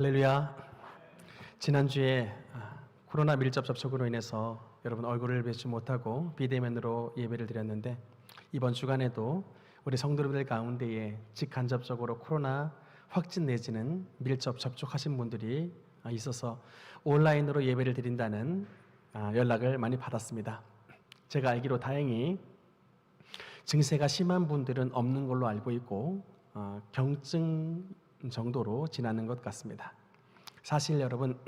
할렐루야. 지난주에 코로나 밀접 접촉으로 인해서 여러분 얼굴을 뵙지 못하고 비대면으로 예배를 드렸는데, 이번 주간에도 우리 성도들 가운데에 직간접적으로 코로나 확진 내지는 밀접 접촉하신 분들이 있어서 온라인으로 예배를 드린다는 연락을 많이 받았습니다. 제가 알기로 다행히 증세가 심한 분들은 없는 걸로 알고 있고 경증 정도로 지나는 것 같습니다. 사실 여러분,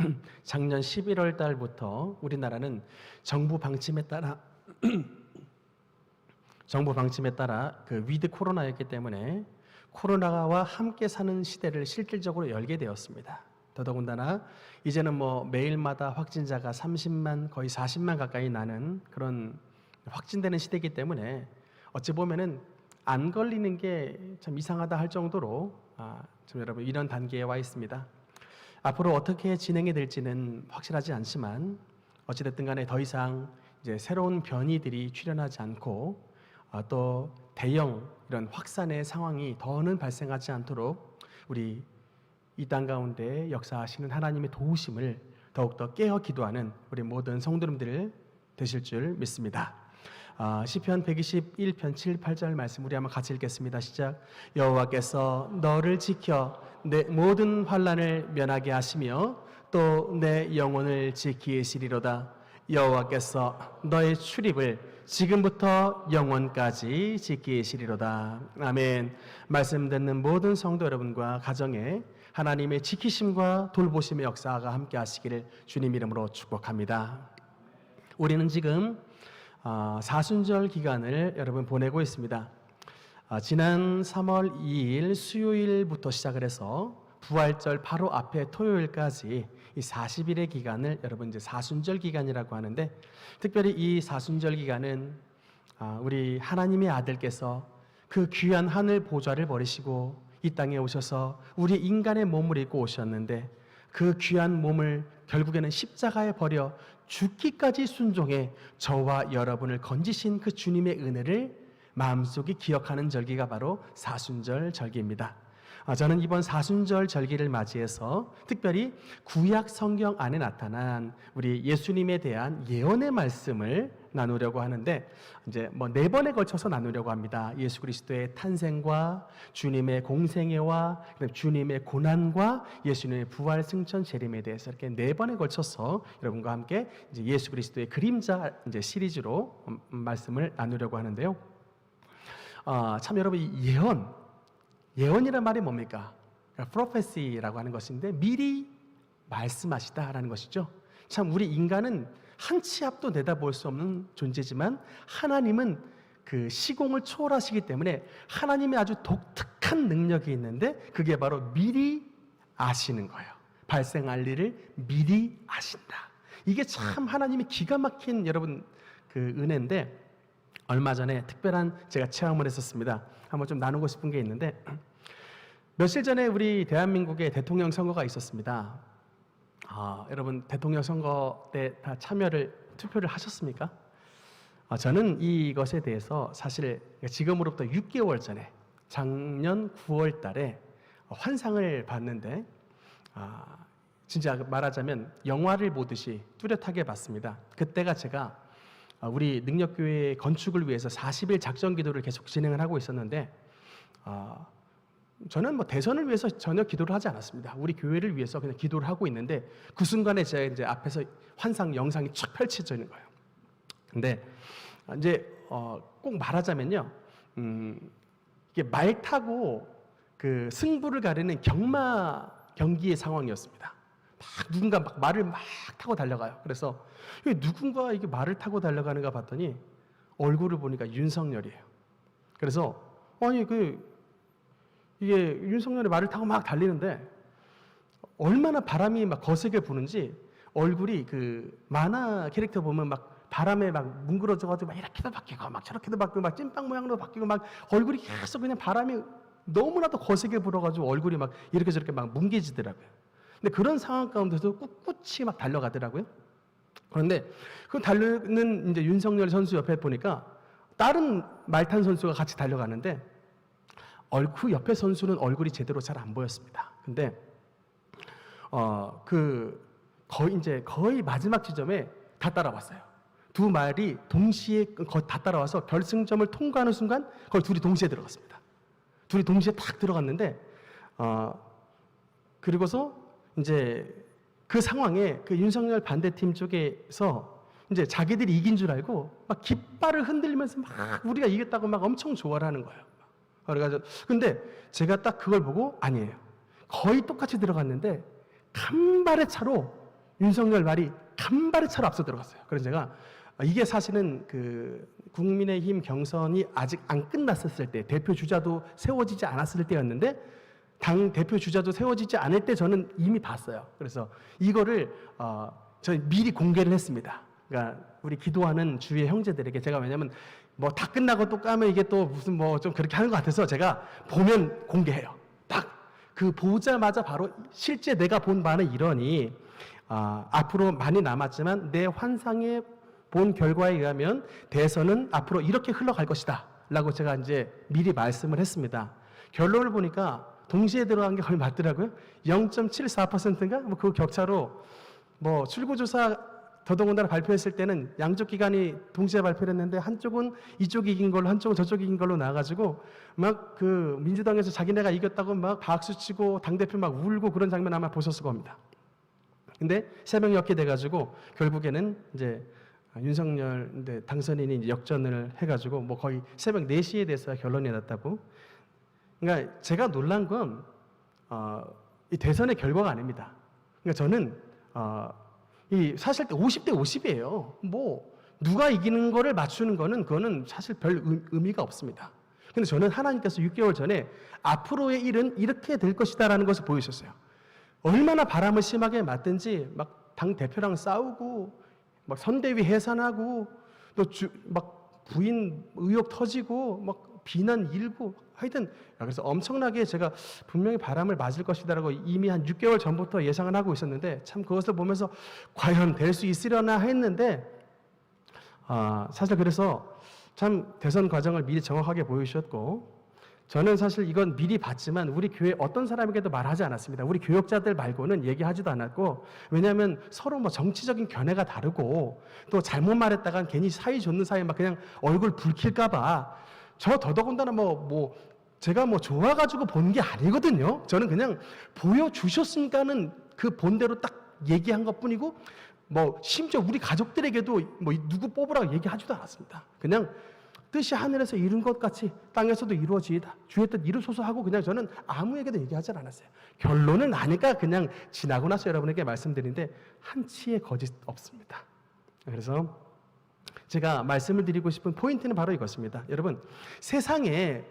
작년 11월 달부터 우리나라는 정부 방침에 따라 그 위드 코로나였기 때문에 코로나와 함께 사는 시대를 실질적으로 열게 되었습니다. 더더군다나 이제는 매일마다 확진자가 30만 거의 40만 가까이 나는 그런 확진되는 시대이기 때문에 어찌 보면은 안 걸리는 게 참 이상하다 할 정도로 좀 여러분 이런 단계에 와 있습니다. 앞으로 어떻게 진행이 될지는 확실하지 않지만 어찌됐든 간에 더 이상 이제 새로운 변이들이 출현하지 않고 또 대형 이런 확산의 상황이 더는 발생하지 않도록 우리 이 땅 가운데 역사하시는 하나님의 도우심을 더욱더 깨어 기도하는 우리 모든 성도님들 되실 줄 믿습니다. 시편 121편 7, 8절 말씀 우리 한번 같이 읽겠습니다. 시작. 여호와께서 너를 지켜 내 모든 환난을 면하게 하시며 또 내 영혼을 지키시리로다. 여호와께서 너의 출입을 지금부터 영원까지 지키시리로다. 아멘. 말씀 듣는 모든 성도 여러분과 가정에 하나님의 지키심과 돌보심의 역사가 함께 하시기를 주님 이름으로 축복합니다. 우리는 지금 사순절 기간을 여러분 보내고 있습니다. 지난 3월 2일 수요일부터 시작을 해서 부활절 바로 앞에 토요일까지 이 40일의 기간을 여러분 이제 사순절 기간이라고 하는데, 특별히 이 사순절 기간은 우리 하나님의 아들께서 그 귀한 하늘 보좌를 버리시고 이 땅에 오셔서 우리 인간의 몸을 입고 오셨는데, 그 귀한 몸을 결국에는 십자가에 버려 죽기까지 순종해 저와 여러분을 건지신 그 주님의 은혜를 마음속에 기억하는 절기가 바로 사순절 절기입니다. 저는 이번 사순절 절기를 맞이해서 특별히 구약 성경 안에 나타난 우리 예수님에 대한 예언의 말씀을 나누려고 하는데, 이제 4번에 걸쳐서 나누려고 합니다. 예수 그리스도의 탄생과 주님의 공생애와 주님의 고난과 예수님의 부활 승천 재림에 대해서 이렇게 4번에 걸쳐서 여러분과 함께 이제 예수 그리스도의 그림자 이제 시리즈로 말씀을 나누려고 하는데요. 참 여러분, 이 예언이란 말이 뭡니까? prophecy라고 하는 것인데 미리 말씀하시다라는 것이죠. 참 우리 인간은 한 치 앞도 내다볼 수 없는 존재지만 하나님은 그 시공을 초월하시기 때문에 하나님의 아주 독특한 능력이 있는데, 그게 바로 미리 아시는 거예요. 발생할 일을 미리 아신다. 이게 참 하나님의 기가 막힌 여러분 그 은혜인데, 얼마 전에 특별한 제가 체험을 했었습니다. 한번 좀 나누고 싶은 게 있는데, 며칠 전에 우리 대한민국에 대통령 선거가 있었습니다. 여러분 대통령 선거 때 다 투표를 하셨습니까? 저는 이것에 대해서 사실 지금으로부터 6개월 전에 작년 9월 달에 환상을 봤는데, 진짜 말하자면 영화를 보듯이 뚜렷하게 봤습니다. 그때가 제가 우리 능력교회 건축을 위해서 40일 작전 기도를 계속 진행을 하고 있었는데, 저는 대선을 위해서 전혀 기도를 하지 않았습니다. 우리 교회를 위해서 그냥 기도를 하고 있는데, 그 순간에 제가 이제 앞에서 환상 영상이 쫙 펼쳐져 있는 거예요. 근데 이제 꼭 말하자면요, 이게 말 타고 그 승부를 가리는 경기의 상황이었습니다. 누군가 말을 타고 달려가요. 그래서 누군가 이게 말을 타고 달려가는가 봤더니 얼굴을 보니까 윤석열이에요. 그래서 이게 윤석열이 말을 타고 막 달리는데 얼마나 바람이 막 거세게 부는지 얼굴이 그 만화 캐릭터 보면 막 바람에 막 뭉그러져가지고 막 이렇게도 바뀌고 막 저렇게도 바뀌고 막 찐빵 모양으로 바뀌고 막 얼굴이 계속 그냥 바람이 너무나도 거세게 불어가지고 얼굴이 막 이렇게 저렇게 막 뭉개지더라고요. 근데 그런 상황 가운데서 꿋꿋이 막 달려가더라고요. 그런데 그 달리는 이제 윤석열 선수 옆에 보니까 다른 말탄 선수가 같이 달려가는데 그 옆에 선수는 얼굴이 제대로 잘 안 보였습니다. 근데 거의 마지막 지점에 다 따라왔어요. 두 말이 동시에 거의 다 따라와서 결승점을 통과하는 순간 거의 둘이 동시에 들어갔습니다. 둘이 동시에 탁 들어갔는데 그리고서 이제 그 상황에 그 윤석열 반대팀 쪽에서 이제 자기들이 이긴 줄 알고 막 깃발을 흔들면서 막 우리가 이겼다고 막 엄청 좋아를 하는 거예요. 그래가지고 근데 제가 딱 그걸 보고 아니에요. 거의 똑같이 들어갔는데 간발의 차로 윤석열 말이 간발의 차로 앞서 들어갔어요. 그래서 제가 이게 사실은 그 국민의힘 경선이 아직 안 끝났었을 때, 대표 주자도 세워지지 않았을 때였는데 당 대표 주자도 세워지지 않을 때 저는 이미 봤어요. 그래서 이거를 저희 미리 공개를 했습니다. 그러니까 우리 기도하는 주위의 형제들에게 제가 왜냐면 뭐 다 끝나고 또 까면 이게 또 무슨 뭐 좀 그렇게 하는 것 같아서 제가 보면 공개해요. 딱 그 보자마자 바로 실제 내가 본 바는 이러니 앞으로 많이 남았지만 내 환상에 본 결과에 의하면 대선은 앞으로 이렇게 흘러갈 것이다 라고 제가 이제 미리 말씀을 했습니다. 결론을 보니까 동시에 들어간 게 거의 맞더라고요. 0.74%인가? 뭐 그 격차로 뭐 출구조사 더더군다나 발표했을 때는 양쪽 기관이 동시에 발표를 했는데 한쪽은 이쪽이 이긴 걸로 한쪽은 저쪽이 이긴 걸로 나와가지고 막 그 민주당에서 자기네가 이겼다고 막 박수 치고 당대표 막 울고 그런 장면 아마 보셨을 겁니다. 근데 새벽 이렇게 돼가지고 결국에는 이제 윤석열 당선인이 이제 역전을 해가지고 뭐 거의 새벽 4시에 돼서 결론이 났다고. 그러니까 제가 놀란 건 이 대선의 결과가 아닙니다. 그러니까 저는 이 사실 50대 50이에요. 뭐 누가 이기는 거를 맞추는 거는 그거는 사실 별 의미가 없습니다. 근데 저는 하나님께서 6개월 전에 앞으로의 일은 이렇게 될 것이다라는 것을 보여주셨어요. 얼마나 바람을 심하게 맞든지 막 당 대표랑 싸우고 막 선대위 해산하고 또 막 부인 의혹 터지고 막 비난 일고 하여튼 그래서 엄청나게 제가 분명히 바람을 맞을 것이다라고 이미 한 6개월 전부터 예상을 하고 있었는데 참 그것을 보면서 과연 될 수 있으려나 했는데 사실 그래서 참 대선 과정을 미리 정확하게 보여주셨고 저는 사실 이건 미리 봤지만 우리 교회 어떤 사람에게도 말하지 않았습니다. 우리 교역자들 말고는 얘기하지도 않았고 왜냐하면 서로 뭐 정치적인 견해가 다르고 또 잘못 말했다간 괜히 사이 좋는 사이에 막 그냥 얼굴 붉힐까봐 저 더더군다나 뭐 제가 뭐 좋아가지고 본 게 아니거든요. 저는 그냥 보여주셨으니까는 그 본대로 딱 얘기한 것뿐이고 뭐 심지어 우리 가족들에게도 뭐 누구 뽑으라고 얘기하지도 않았습니다. 그냥 뜻이 하늘에서 이룬 것 같이 땅에서도 이루어지이다. 주의 뜻 이루소서 하고 그냥 저는 아무에게도 얘기하지 않았어요. 결론은 아니까 그냥 지나고 나서 여러분에게 말씀드리는데 한치의 거짓 없습니다. 그래서 제가 말씀을 드리고 싶은 포인트는 바로 이것입니다. 여러분 세상에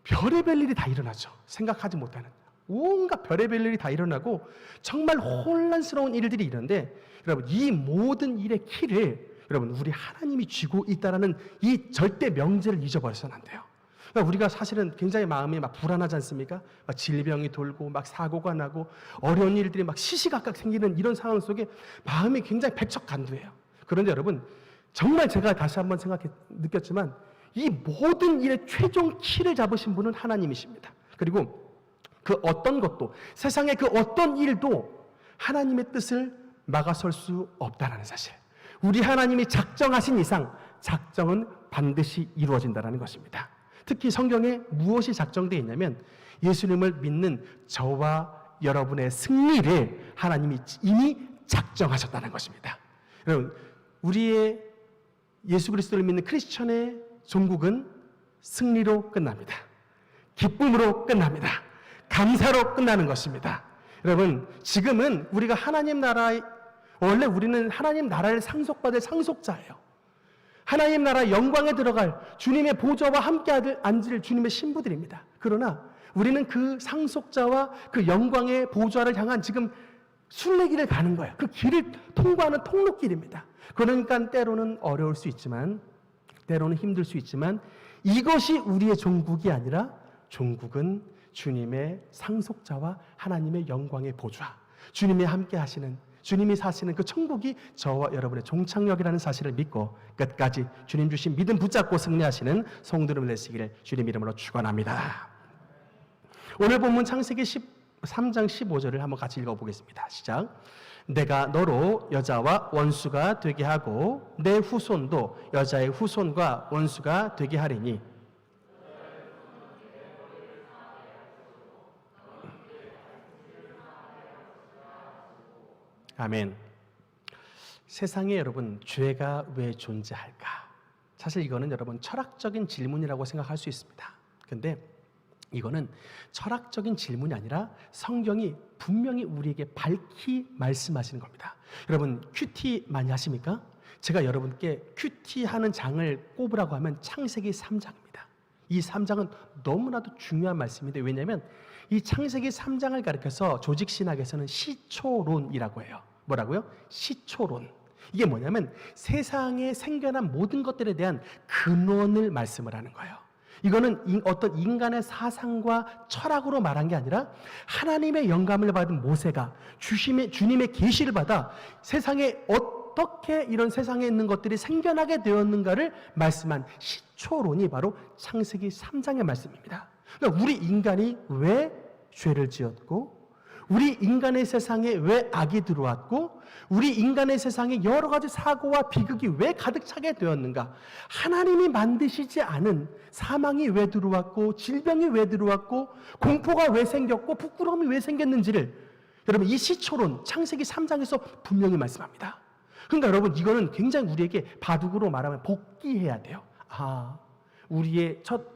별의별 일이 다 일어나죠. 생각하지 못하는 온갖 별의별 일이 다 일어나고 정말 혼란스러운 일들이 일어나는데 여러분 이 모든 일의 키를 여러분 우리 하나님이 쥐고 있다라는 이 절대 명제를 잊어버려서는 안 돼요. 그러니까 우리가 사실은 굉장히 마음이 막 불안하지 않습니까? 막 질병이 돌고 막 사고가 나고 어려운 일들이 막 시시각각 생기는 이런 상황 속에 마음이 굉장히 백척간두해요. 그런데 여러분 정말 제가 다시 한번 느꼈지만 이 모든 일의 최종 키를 잡으신 분은 하나님이십니다. 그리고 그 어떤 것도 세상의 그 어떤 일도 하나님의 뜻을 막아설 수 없다는 사실. 우리 하나님이 작정하신 이상 작정은 반드시 이루어진다는 것입니다. 특히 성경에 무엇이 작정되어 있냐면 예수님을 믿는 저와 여러분의 승리를 하나님이 이미 작정하셨다는 것입니다. 여러분 우리의 예수 그리스도를 믿는 크리스천의 종국은 승리로 끝납니다. 기쁨으로 끝납니다. 감사로 끝나는 것입니다. 여러분 지금은 우리가 하나님 나라의 원래 우리는 하나님 나라를 상속받을 상속자예요. 하나님 나라 영광에 들어갈 주님의 보좌와 함께 앉을 주님의 신부들입니다. 그러나 우리는 그 상속자와 그 영광의 보좌를 향한 지금 순례길을 가는 거예요. 그 길을 통과하는 통로길입니다. 그러니까 때로는 어려울 수 있지만 때로는 힘들 수 있지만 이것이 우리의 종국이 아니라 종국은 주님의 상속자와 하나님의 영광의 보좌, 주님이 함께 하시는 주님이 사시는 그 천국이 저와 여러분의 종착역이라는 사실을 믿고 끝까지 주님 주신 믿음 붙잡고 승리하시는 성도를 내시기를 주님 이름으로 축원합니다. 오늘 본문 창세기 3장 15절을 한번 같이 읽어보겠습니다. 시작. 내가 너로 여자와 원수가 되게 하고 내 후손도 여자의 후손과 원수가 되게 하리니. 아멘. 세상에 여러분 죄가 왜 존재할까? 사실 이거는 여러분 철학적인 질문이라고 생각할 수 있습니다. 근데 이거는 철학적인 질문이 아니라 성경이 분명히 우리에게 밝히 말씀하시는 겁니다. 여러분 큐티 많이 하십니까? 제가 여러분께 큐티 하는 장을 꼽으라고 하면 창세기 3장입니다. 이 3장은 너무나도 중요한 말씀인데, 왜냐하면 이 창세기 3장을 가리켜서 조직신학에서는 시초론이라고 해요. 뭐라고요? 시초론. 이게 뭐냐면 세상에 생겨난 모든 것들에 대한 근원을 말씀을 하는 거예요. 이거는 어떤 인간의 사상과 철학으로 말한 게 아니라 하나님의 영감을 받은 모세가 주님의 계시를 받아 세상에 어떻게 이런 세상에 있는 것들이 생겨나게 되었는가를 말씀한 시초론이 바로 창세기 3장의 말씀입니다. 그러니까 우리 인간이 왜 죄를 지었고, 우리 인간의 세상에 왜 악이 들어왔고, 우리 인간의 세상에 여러 가지 사고와 비극이 왜 가득 차게 되었는가, 하나님이 만드시지 않은 사망이 왜 들어왔고, 질병이 왜 들어왔고, 공포가 왜 생겼고, 부끄러움이 왜 생겼는지를 여러분 이 시초론 창세기 3장에서 분명히 말씀합니다. 그러니까 여러분 이거는 굉장히 우리에게 바둑으로 말하면 복귀해야 돼요. 아, 우리의 첫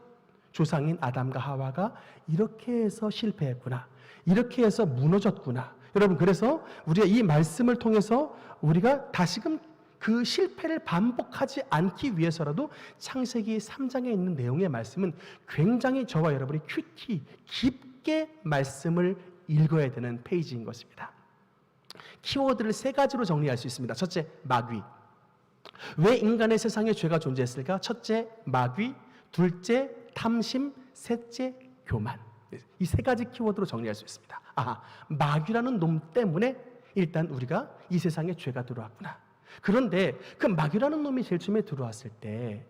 조상인 아담과 하와가 이렇게 해서 실패했구나, 이렇게 해서 무너졌구나. 여러분 그래서 우리가 이 말씀을 통해서 우리가 다시금 그 실패를 반복하지 않기 위해서라도 창세기 3장에 있는 내용의 말씀은 굉장히 저와 여러분이 깊게 말씀을 읽어야 되는 페이지인 것입니다. 키워드를 3가지로 정리할 수 있습니다. 첫째, 마귀. 왜 인간의 세상에 죄가 존재했을까? 첫째, 마귀. 둘째, 탐심. 셋째, 교만. 이 3가지 키워드로 정리할 수 있습니다. 아, 마귀라는 놈 때문에 일단 우리가 이 세상에 죄가 들어왔구나. 그런데 그 마귀라는 놈이 제일 처음에 들어왔을 때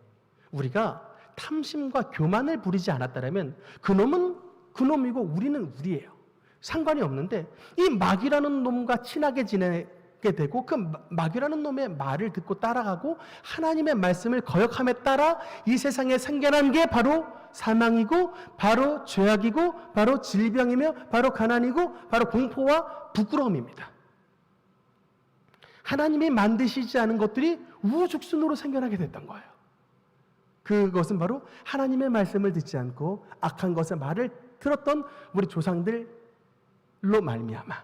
우리가 탐심과 교만을 부리지 않았다면 그 놈은 그 놈이고 우리는 우리예요. 상관이 없는데 이 마귀라는 놈과 친하게 지내게 되고 그 마귀라는 놈의 말을 듣고 따라가고 하나님의 말씀을 거역함에 따라 이 세상에 생겨난 게 바로 사망이고, 바로 죄악이고, 바로 질병이며, 바로 가난이고, 바로 공포와 부끄러움입니다. 하나님이 만드시지 않은 것들이 우후죽순으로 생겨나게 됐던 거예요. 그것은 바로 하나님의 말씀을 듣지 않고 악한 것의 말을 들었던 우리 조상들로 말미암아.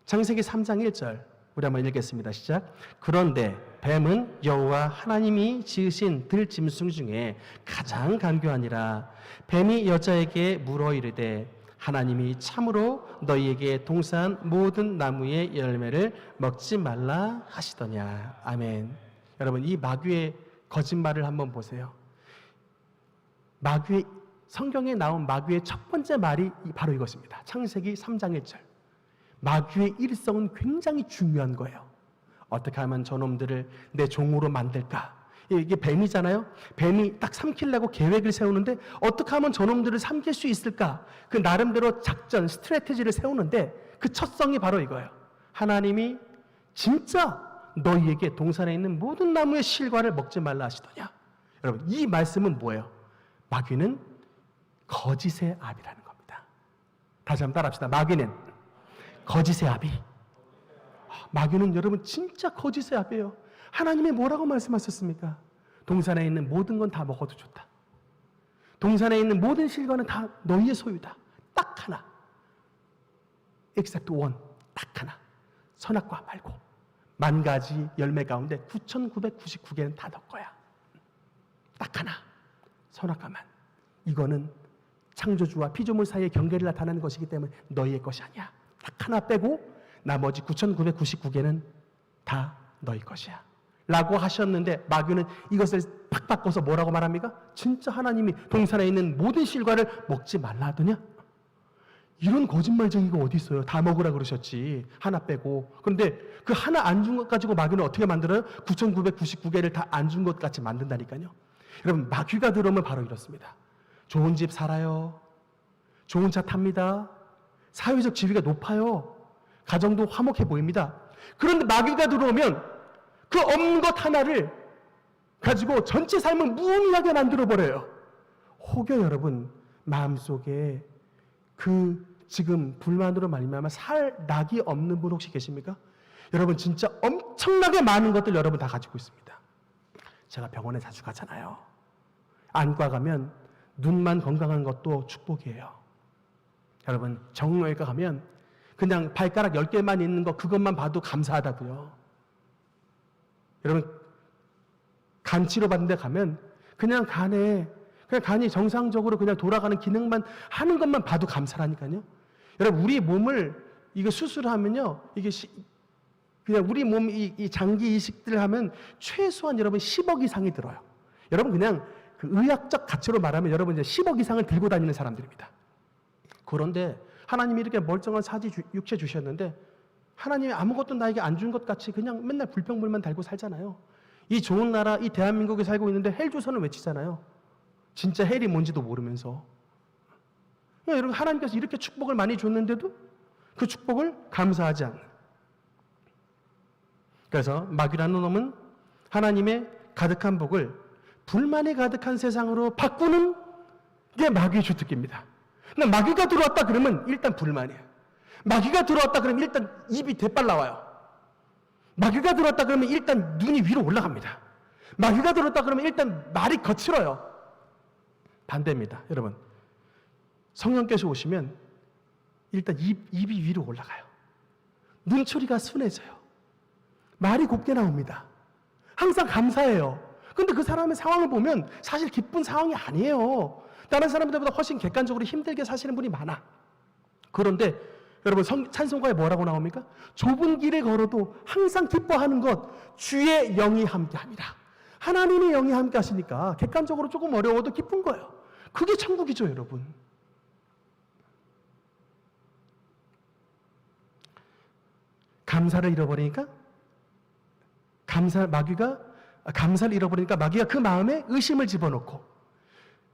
창세기 3장 1절 우리 한번 읽겠습니다. 시작. 그런데 뱀은 여호와 하나님이 지으신 들짐승 중에 가장 간교하니라. 뱀이 여자에게 물어 이르되 하나님이 참으로 너희에게 동사한 모든 나무의 열매를 먹지 말라 하시더냐. 아멘. 여러분 이 마귀의 거짓말을 한번 보세요. 마귀의 성경에 나온 마귀의 첫 번째 말이 바로 이것입니다. 창세기 3장 1절. 마귀의 일성은 굉장히 중요한 거예요. 어떻게 하면 저놈들을 내 종으로 만들까? 이게 뱀이잖아요. 뱀이 딱 삼키려고 계획을 세우는데 어떻게 하면 저놈들을 삼킬 수 있을까? 그 나름대로 작전, 스트래티지를 세우는데 그 첫성이 바로 이거예요. 하나님이 진짜 너희에게 동산에 있는 모든 나무의 실과를 먹지 말라 하시더냐. 여러분 이 말씀은 뭐예요? 마귀는 거짓의 압이라는 겁니다. 다시 한번 따라합시다. 마귀는 거짓의 압이. 마귀는 여러분 진짜 거짓의 압이에요. 하나님이 뭐라고 말씀하셨습니까? 동산에 있는 모든 건 다 먹어도 좋다. 동산에 있는 모든 실과는 다 너희의 소유다. 딱 하나. except one. 딱 하나. 선악과 말고 10,000가지 열매 가운데 9,999개는 다 너 거야. 딱 하나. 선악과만. 이거는 창조주와 피조물 사이의 경계를 나타내는 것이기 때문에 너희의 것이 아니야. 딱 하나 빼고 나머지 9,999개는 다 너희 것이야 라고 하셨는데 마귀는 이것을 팍 바꿔서 뭐라고 말합니까? 진짜 하나님이 동산에 있는 모든 실과를 먹지 말라 하더냐? 이런 거짓말쟁이가 어디 있어요? 다 먹으라 그러셨지. 하나 빼고. 그런데 그 하나 안 준 것 가지고 마귀는 어떻게 만들어요? 9,999개를 다 안 준 것 같이 만든다니까요. 여러분 마귀가 들어오면 바로 이렇습니다. 좋은 집 살아요. 좋은 차 탑니다. 사회적 지위가 높아요. 가정도 화목해 보입니다. 그런데 마귀가 들어오면 그 없는 것 하나를 가지고 전체 삶을 무의미하게 만들어버려요. 혹여 여러분 마음속에 그 지금 불만으로 말미암아 살 낙이 없는 분 혹시 계십니까? 여러분 진짜 엄청나게 많은 것들 여러분 다 가지고 있습니다. 제가 병원에 자주 가잖아요. 안과 가면 눈만 건강한 것도 축복이에요. 여러분 정형외과 가면 그냥 발가락 10개만 있는 거 그것만 봐도 감사하다고요. 여러분 간 치료받는 데 가면 그냥 간이 정상적으로 그냥 돌아가는 기능만 하는 것만 봐도 감사하니까요. 여러분 우리 몸을 이거 수술하면요. 이게 그냥 우리 몸 이 장기 이식들 하면 최소한 여러분 10억 이상이 들어요. 여러분 그냥 그 의학적 가치로 말하면 여러분 이제 10억 이상을 들고 다니는 사람들입니다. 그런데 하나님이 이렇게 멀쩡한 육체 주셨는데 하나님이 아무것도 나에게 안 준 것 같이 그냥 맨날 불평불만 달고 살잖아요. 이 좋은 나라, 이 대한민국에 살고 있는데 헬 조선을 외치잖아요. 진짜 헬이 뭔지도 모르면서. 여러분 하나님께서 이렇게 축복을 많이 줬는데도 그 축복을 감사하지 않는. 그래서 마귀라는 놈은 하나님의 가득한 복을 불만이 가득한 세상으로 바꾸는 게 마귀의 주특기입니다. 근데 마귀가 들어왔다 그러면 일단 불만이에요. 마귀가 들어왔다 그러면 일단 입이 대빨 나와요. 마귀가 들어왔다 그러면 일단 눈이 위로 올라갑니다. 마귀가 들어왔다 그러면 일단 말이 거칠어요. 반대입니다. 여러분 성령께서 오시면 일단 입이 위로 올라가요. 눈초리가 순해져요. 말이 곱게 나옵니다. 항상 감사해요. 근데 그 사람의 상황을 보면 사실 기쁜 상황이 아니에요. 다른 사람들보다 훨씬 객관적으로 힘들게 사시는 분이 많아. 그런데 여러분 찬송가에 뭐라고 나옵니까? 좁은 길을 걸어도 항상 기뻐하는 것 주의 영이 함께합니다. 하나님의 영이 함께 하시니까 객관적으로 조금 어려워도 기쁜 거예요. 그게 천국이죠, 여러분. 감사를 잃어버리니까 감사를 잃어버리니까 마귀가 그 마음에 의심을 집어넣고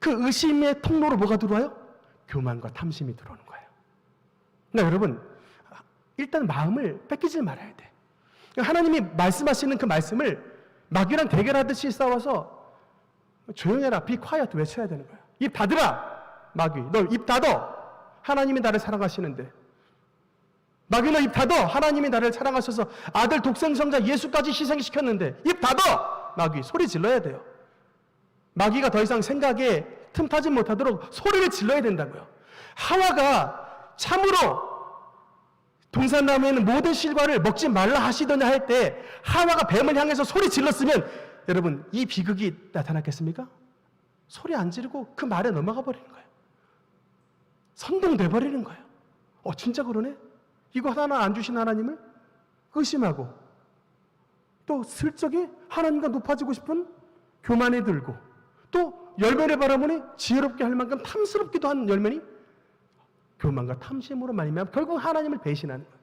그 의심의 통로로 뭐가 들어와요? 교만과 탐심이 들어오는 거예요. 그러니까 여러분 일단 마음을 뺏기지 말아야 돼. 하나님이 말씀하시는 그 말씀을 마귀랑 대결하듯이 싸워서 조용히 해라, be quiet 외쳐야 되는 거예요. 입 닫으라, 마귀. 너 입 닫어. 하나님이 나를 사랑하시는데. 마귀 너 입 닫어. 하나님이 나를 사랑하셔서 아들 독생성자 예수까지 희생시켰는데 입 닫어. 마귀 소리 질러야 돼요. 마귀가 더 이상 생각에 틈타지 못하도록 소리를 질러야 된다고요. 하와가 참으로 동산나무에 있는 모든 실과를 먹지 말라 하시더냐 할 때 하와가 뱀을 향해서 소리 질렀으면 여러분 이 비극이 나타났겠습니까? 소리 안 지르고 그 말에 넘어가 버리는 거예요. 선동돼 버리는 거예요. 진짜 그러네? 이거 하나 안 주신 하나님을 의심하고 또 슬쩍이 하나님과 높아지고 싶은 교만에 들고 또 열매를 바라보니 지혜롭게 할 만큼 탐스럽기도 한 열매니 교만과 탐심으로 말미암아 결국 하나님을 배신하는 거예요.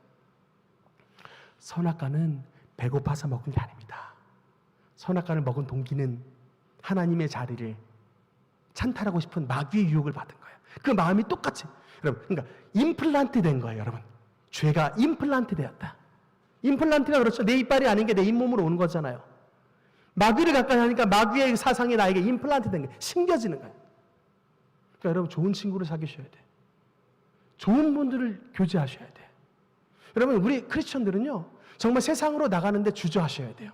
선악과는 배고파서 먹은 게 아닙니다. 선악과를 먹은 동기는 하나님의 자리를 찬탈하고 싶은 마귀의 유혹을 받은 거예요. 그 마음이 똑같이 여러분 그러니까 임플란트 된 거예요. 여러분 죄가 임플란트 되었다. 임플란트가 그렇죠. 내 이빨이 아닌 게 내 잇몸으로 오는 거잖아요. 마귀를 가까이 하니까 마귀의 사상이 나에게 임플란트 된 거예요. 심겨지는 거예요. 그러니까 여러분 좋은 친구를 사귀셔야 돼요. 좋은 분들을 교제하셔야 돼요. 여러분 우리 크리스천들은요 정말 세상으로 나가는데 주저하셔야 돼요.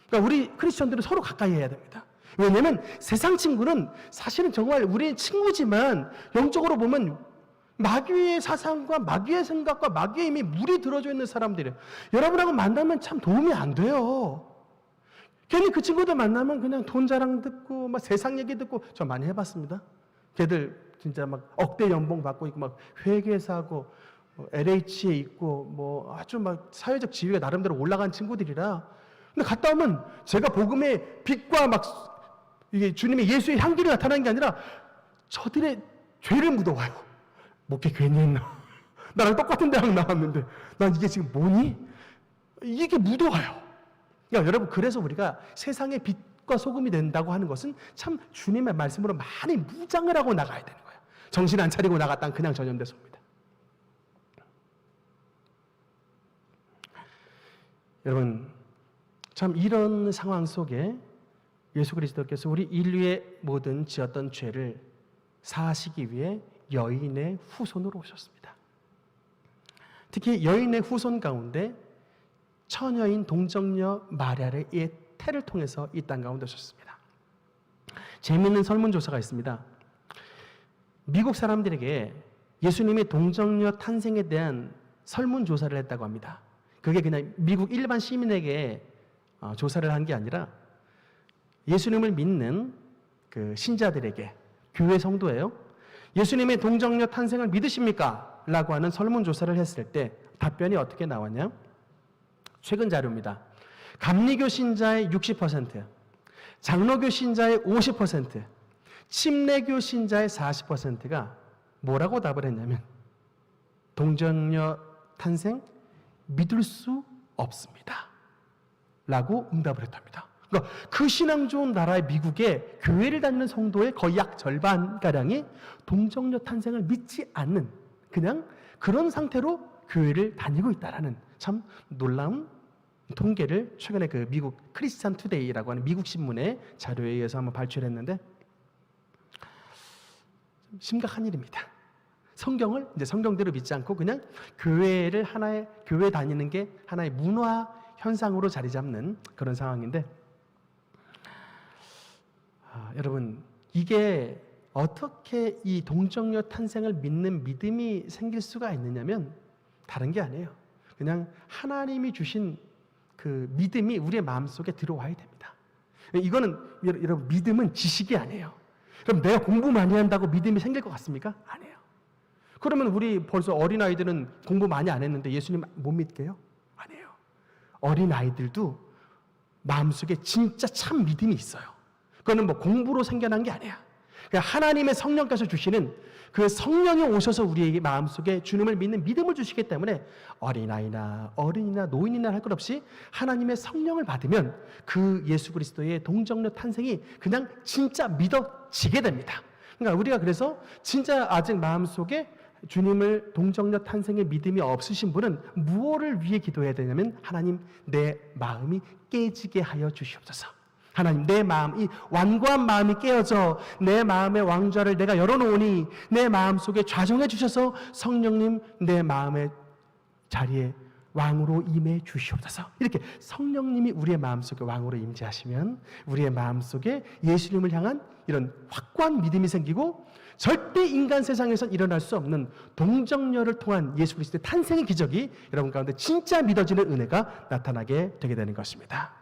그러니까 우리 크리스천들은 서로 가까이 해야 됩니다. 왜냐하면 세상 친구는 사실은 정말 우리의 친구지만 영적으로 보면 마귀의 사상과 마귀의 생각과 마귀의 힘이 물이 들어져 있는 사람들이에요. 여러분하고 만나면 참 도움이 안 돼요. 괜히 그 친구들 만나면 그냥 돈 자랑 듣고 막 세상 얘기 듣고 저 많이 해봤습니다. 걔들 진짜 막 억대 연봉 받고 있고 막 회계사고 LH에 있고 뭐 아주 막 사회적 지위가 나름대로 올라간 친구들이라. 근데 갔다 오면 제가 복음의 빛과 막 이게 주님의 예수의 향기를 나타나는 게 아니라 저들의 죄를 묻어와요. 목회 괜히 했나? 나랑 똑같은 대학 나왔는데 난 이게 지금 뭐니? 이게 묻어와요. 그러니까 여러분 그래서 우리가 세상의 빛과 소금이 된다고 하는 것은 참 주님의 말씀으로 많이 무장을 하고 나가야 되는 거예요. 정신 안 차리고 나갔다가 그냥 전염돼서 옵니다. 여러분, 참 이런 상황 속에 예수 그리스도께서 우리 인류의 모든 지었던 죄를 사하시기 위해 여인의 후손으로 오셨습니다. 특히 여인의 후손 가운데 처녀인 동정녀 마리아의 태를 통해서 이 땅 가운데 오셨습니다. 재미있는 설문조사가 있습니다. 미국 사람들에게 예수님의 동정녀 탄생에 대한 설문조사를 했다고 합니다. 그게 그냥 미국 일반 시민에게 조사를 한 게 아니라 예수님을 믿는 그 신자들에게, 교회 성도예요. 예수님의 동정녀 탄생을 믿으십니까? 라고 하는 설문조사를 했을 때 답변이 어떻게 나왔냐? 최근 자료입니다. 감리교 신자의 60%, 장로교 신자의 50%, 침례교 신자의 40%가 뭐라고 답을 했냐면 동정녀 탄생 믿을 수 없습니다. 라고 응답을 했답니다. 그러니까 그 신앙 좋은 나라의 미국의 교회를 다니는 성도의 거의 약 절반가량이 동정녀 탄생을 믿지 않는 그냥 그런 상태로 교회를 다니고 있다라는 참 놀라운 통계를 최근에 그 미국 크리스찬 투데이라고 하는 미국 신문의 자료에 의해서 한번 발표를 했는데 심각한 일입니다. 성경을 이제 성경대로 믿지 않고 그냥 교회를 하나의 교회 다니는 게 하나의 문화 현상으로 자리 잡는 그런 상황인데 여러분 이게 어떻게 이 동정녀 탄생을 믿는 믿음이 생길 수가 있느냐면 다른 게 아니에요. 그냥 하나님이 주신 그 믿음이 우리의 마음속에 들어와야 됩니다. 이거는 여러분 믿음은 지식이 아니에요. 그럼 내가 공부 많이 한다고 믿음이 생길 것 같습니까? 아니에요. 그러면 우리 벌써 어린아이들은 공부 많이 안 했는데 예수님 못 믿게요? 아니에요. 어린아이들도 마음속에 진짜 참 믿음이 있어요. 그거는 뭐 공부로 생겨난 게 아니야. 그냥 하나님의 성령께서 주시는 그 성령이 오셔서 우리에게 마음속에 주님을 믿는 믿음을 주시기 때문에 어린아이나 어른이나 노인이나 할 것 없이 하나님의 성령을 받으면 그 예수 그리스도의 동정녀 탄생이 그냥 진짜 믿어지게 됩니다. 그러니까 우리가 그래서 진짜 아직 마음속에 주님을 동정녀 탄생의 믿음이 없으신 분은 무엇을 위해 기도해야 되냐면 하나님 내 마음이 깨지게 하여 주시옵소서. 하나님 내 마음, 이 완고한 마음이 깨어져 내 마음의 왕좌를 내가 열어놓으니 내 마음속에 좌정해 주셔서 성령님 내 마음의 자리에 왕으로 임해 주시옵소서. 이렇게 성령님이 우리의 마음속에 왕으로 임재하시면 우리의 마음속에 예수님을 향한 이런 확고한 믿음이 생기고 절대 인간 세상에선 일어날 수 없는 동정녀를 통한 예수 그리스도의 탄생의 기적이 여러분 가운데 진짜 믿어지는 은혜가 나타나게 되게 되는 것입니다.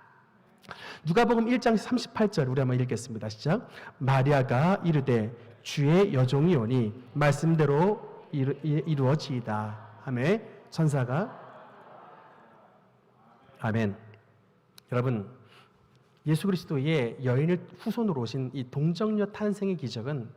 누가복음 1장 38절 우리 한번 읽겠습니다. 시작. 마리아가 이르되 주의 여종이 오니 말씀대로 이루어지이다. 아멘. 천사가 아멘. 여러분 예수 그리스도의 여인을 후손으로 오신 이 동정녀 탄생의 기적은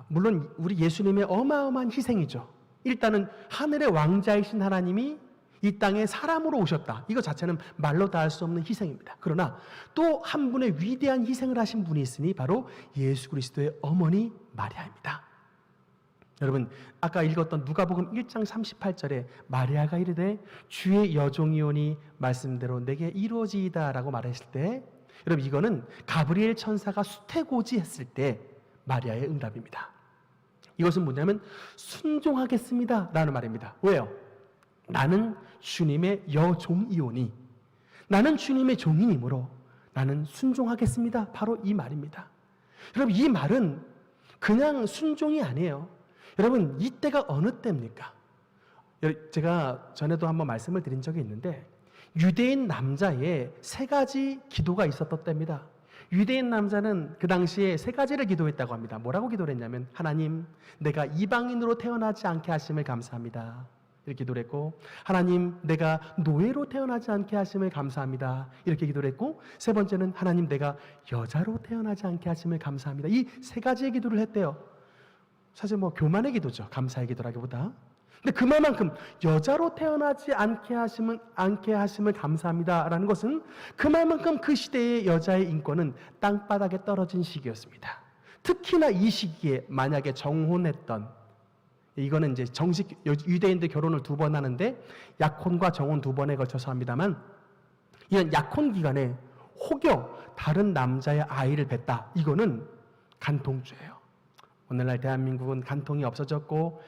물론 우리 예수님의 어마어마한 희생이죠. 일단은 하늘의 왕자이신 하나님이 이 땅에 사람으로 오셨다. 이거 자체는 말로 다 할 수 없는 희생입니다. 그러나 또 한 분의 위대한 희생을 하신 분이 있으니 바로 예수 그리스도의 어머니 마리아입니다. 여러분 아까 읽었던 누가복음 1장 38절에 마리아가 이르되 주의 여종이오니 말씀대로 내게 이루어지이다 라고 말했을 때 여러분 이거는 가브리엘 천사가 수태고지 했을 때 마리아의 응답입니다. 이것은 뭐냐면 순종하겠습니다 라는 말입니다. 왜요? 나는 주님의 여종이오니 나는 주님의 종이니므로 나는 순종하겠습니다. 바로 이 말입니다. 여러분 이 말은 그냥 순종이 아니에요. 여러분 이때가 어느 때입니까? 제가 전에도 한번 말씀을 드린 적이 있는데 유대인 남자의 세 가지 기도가 있었던 때입니다. 유대인 남자는 그 당시에 세 가지를 기도했다고 합니다. 뭐라고 기도를 했냐면 하나님 내가 이방인으로 태어나지 않게 하심을 감사합니다. 이렇게 기도를 했고 하나님 내가 노예로 태어나지 않게 하심을 감사합니다. 이렇게 기도를 했고 세 번째는 하나님 내가 여자로 태어나지 않게 하심을 감사합니다. 이 세 가지의 기도를 했대요. 사실 뭐 교만의 기도죠. 감사의 기도라기보다. 근데 그만큼 여자로 태어나지 않게 하심을 감사합니다라는 것은 그만큼 그 시대의 여자의 인권은 땅바닥에 떨어진 시기였습니다. 특히나 이 시기에 만약에 정혼했던, 이거는 이제 정식 유대인들 결혼을 2번 하는데 약혼과 정혼 2번에 걸쳐서 합니다만, 이런 약혼 기간에 혹여 다른 남자의 아이를 뱄다, 이거는 간통죄예요. 오늘날 대한민국은 간통이 없어졌고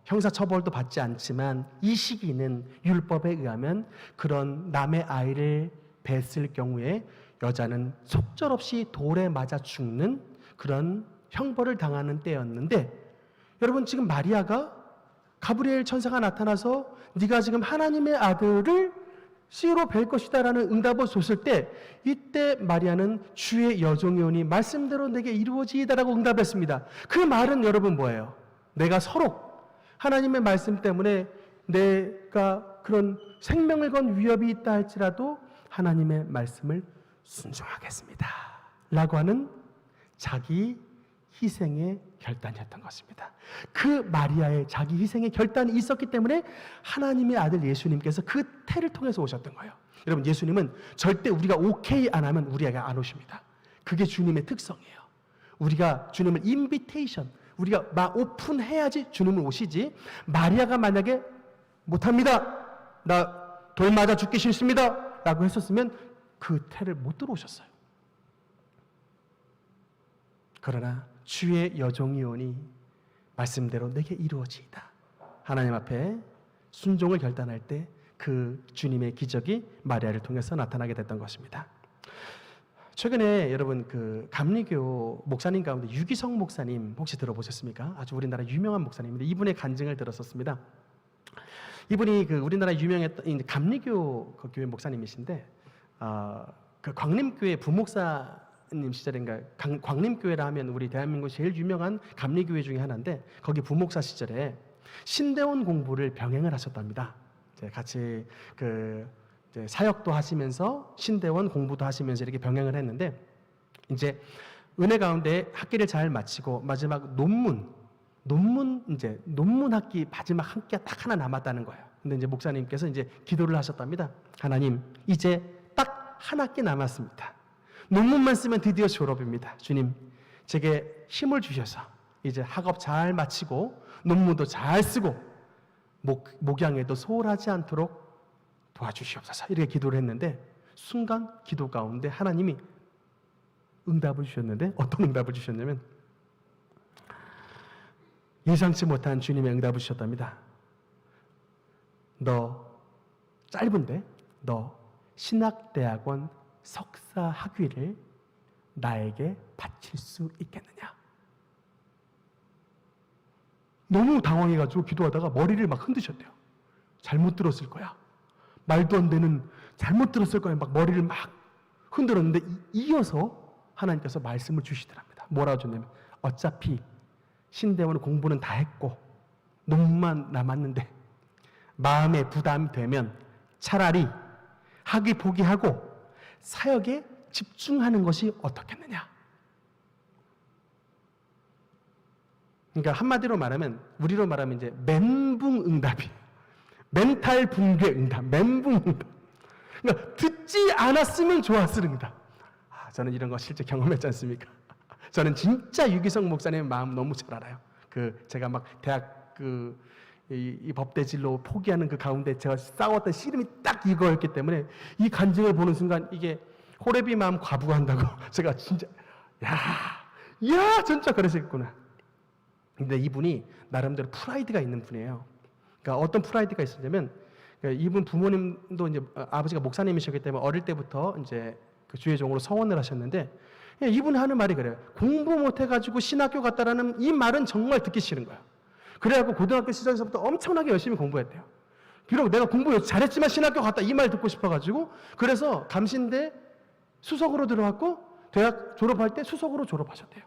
형사처벌도 받지 않지만, 이 시기는 율법에 의하면 그런 남의 아이를 뱄을 경우에 여자는 속절없이 돌에 맞아 죽는 그런 형벌을 당하는 때였는데, 여러분 지금 마리아가 가브리엘 천사가 나타나서 네가 지금 하나님의 아들을 씨로 뵐 것이다 라는 응답을 줬을 때, 이때 마리아는 주의 여종이오니 말씀대로 내게 이루어지이다라고 응답했습니다. 그 말은 여러분 뭐예요? 내가 서로 하나님의 말씀 때문에 내가 그런 생명을 건 위협이 있다 할지라도 하나님의 말씀을 순종하겠습니다 라고 하는 자기 희생의 결단이었던 것입니다. 그 마리아의 자기 희생의 결단이 있었기 때문에 하나님의 아들 예수님께서 그 태를 통해서 오셨던 거예요. 여러분, 예수님은 절대 우리가 오케이 안 하면 우리에게 안 오십니다. 그게 주님의 특성이에요. 우리가 주님을 인비테이션, 우리가 막 오픈해야지 주님은 오시지, 마리아가 만약에 못합니다, 나 돌 맞아 죽기 싫습니다 라고 했었으면 그 태를 못 들어오셨어요. 그러나 주의 여종이오니 말씀대로 내게 이루어지이다, 하나님 앞에 순종을 결단할 때 그 주님의 기적이 마리아를 통해서 나타나게 됐던 것입니다. 최근에 여러분 그 감리교 목사님 가운데 유기성 목사님 혹시 들어보셨습니까? 아주 우리나라 유명한 목사님인데 이분의 간증을 들었었습니다. 이분이 그 우리나라 유명했던 감리교 그 교회 목사님이신데, 그 광림교회 부목사님 시절인가, 광림교회라 하면 우리 대한민국 제일 유명한 감리교회 중에 하나인데, 거기 부목사 시절에 신대원 공부를 병행을 하셨답니다. 같이 그 사역도 하시면서 신대원 공부도 하시면서 이렇게 병행을 했는데, 이제 은혜 가운데 학기를 잘 마치고 마지막 논문 학기 마지막 한 학기가 딱 하나 남았다는 거예요. 근데 이제 목사님께서 이제 기도를 하셨답니다. 하나님, 이제 딱 한 학기 남았습니다. 논문만 쓰면 드디어 졸업입니다. 주님, 제게 힘을 주셔서 이제 학업 잘 마치고 논문도 잘 쓰고 목양에도 소홀하지 않도록 도와주시옵소서, 이렇게 기도를 했는데, 순간 기도 가운데 하나님이 응답을 주셨는데, 어떤 응답을 주셨냐면 예상치 못한 주님의 응답을 주셨답니다. 짧은데 너 신학대학원 석사 학위를 나에게 바칠 수 있겠느냐? 너무 당황해가지고 기도하다가 머리를 막 흔드셨대요. 잘못 들었을 거야, 말도 안 되는, 잘못 들었을 거야, 막 머리를 막 흔들었는데, 이어서 하나님께서 말씀을 주시더랍니다. 뭐라고 줬냐면, 어차피 신대원 공부는 다 했고 논문만 남았는데 마음에 부담이 되면 차라리 학위 포기하고 사역에 집중하는 것이 어떻겠느냐. 그러니까 한마디로 말하면, 우리로 말하면 이제 멘붕 응답이, 멘탈 붕괴 응답, 멘붕 응답. 그러니까 듣지 않았으면 좋았을 응답. 저는 이런 거 실제 경험했지 않습니까? 저는 진짜 유기성 목사님의 마음 너무 잘 알아요. 제가 막 대학 이 법대진로 포기하는 그 가운데 제가 싸웠던 씨름이 딱 이거였기 때문에, 이 간증을 보는 순간 이게 호레비 마음 과부한다고 제가 진짜 야 진짜 그러시겠구나. 근데 이분이 나름대로 프라이드가 있는 분이에요. 그러니까 어떤 프라이드가 있었냐면, 이분 부모님도 이제 아버지가 목사님이셨기 때문에 어릴 때부터 이제 그 주의 종으로 서원을 하셨는데, 이분이 하는 말이 그래요. 공부 못해가지고 신학교 갔다라는 이 말은 정말 듣기 싫은 거야. 그래갖고 고등학교 시절에서부터 엄청나게 열심히 공부했대요. 비록 내가 공부 잘했지만 신학교 갔다, 이 말 듣고 싶어가지고, 그래서 감신대 수석으로 들어갔고 대학 졸업할 때 수석으로 졸업하셨대요.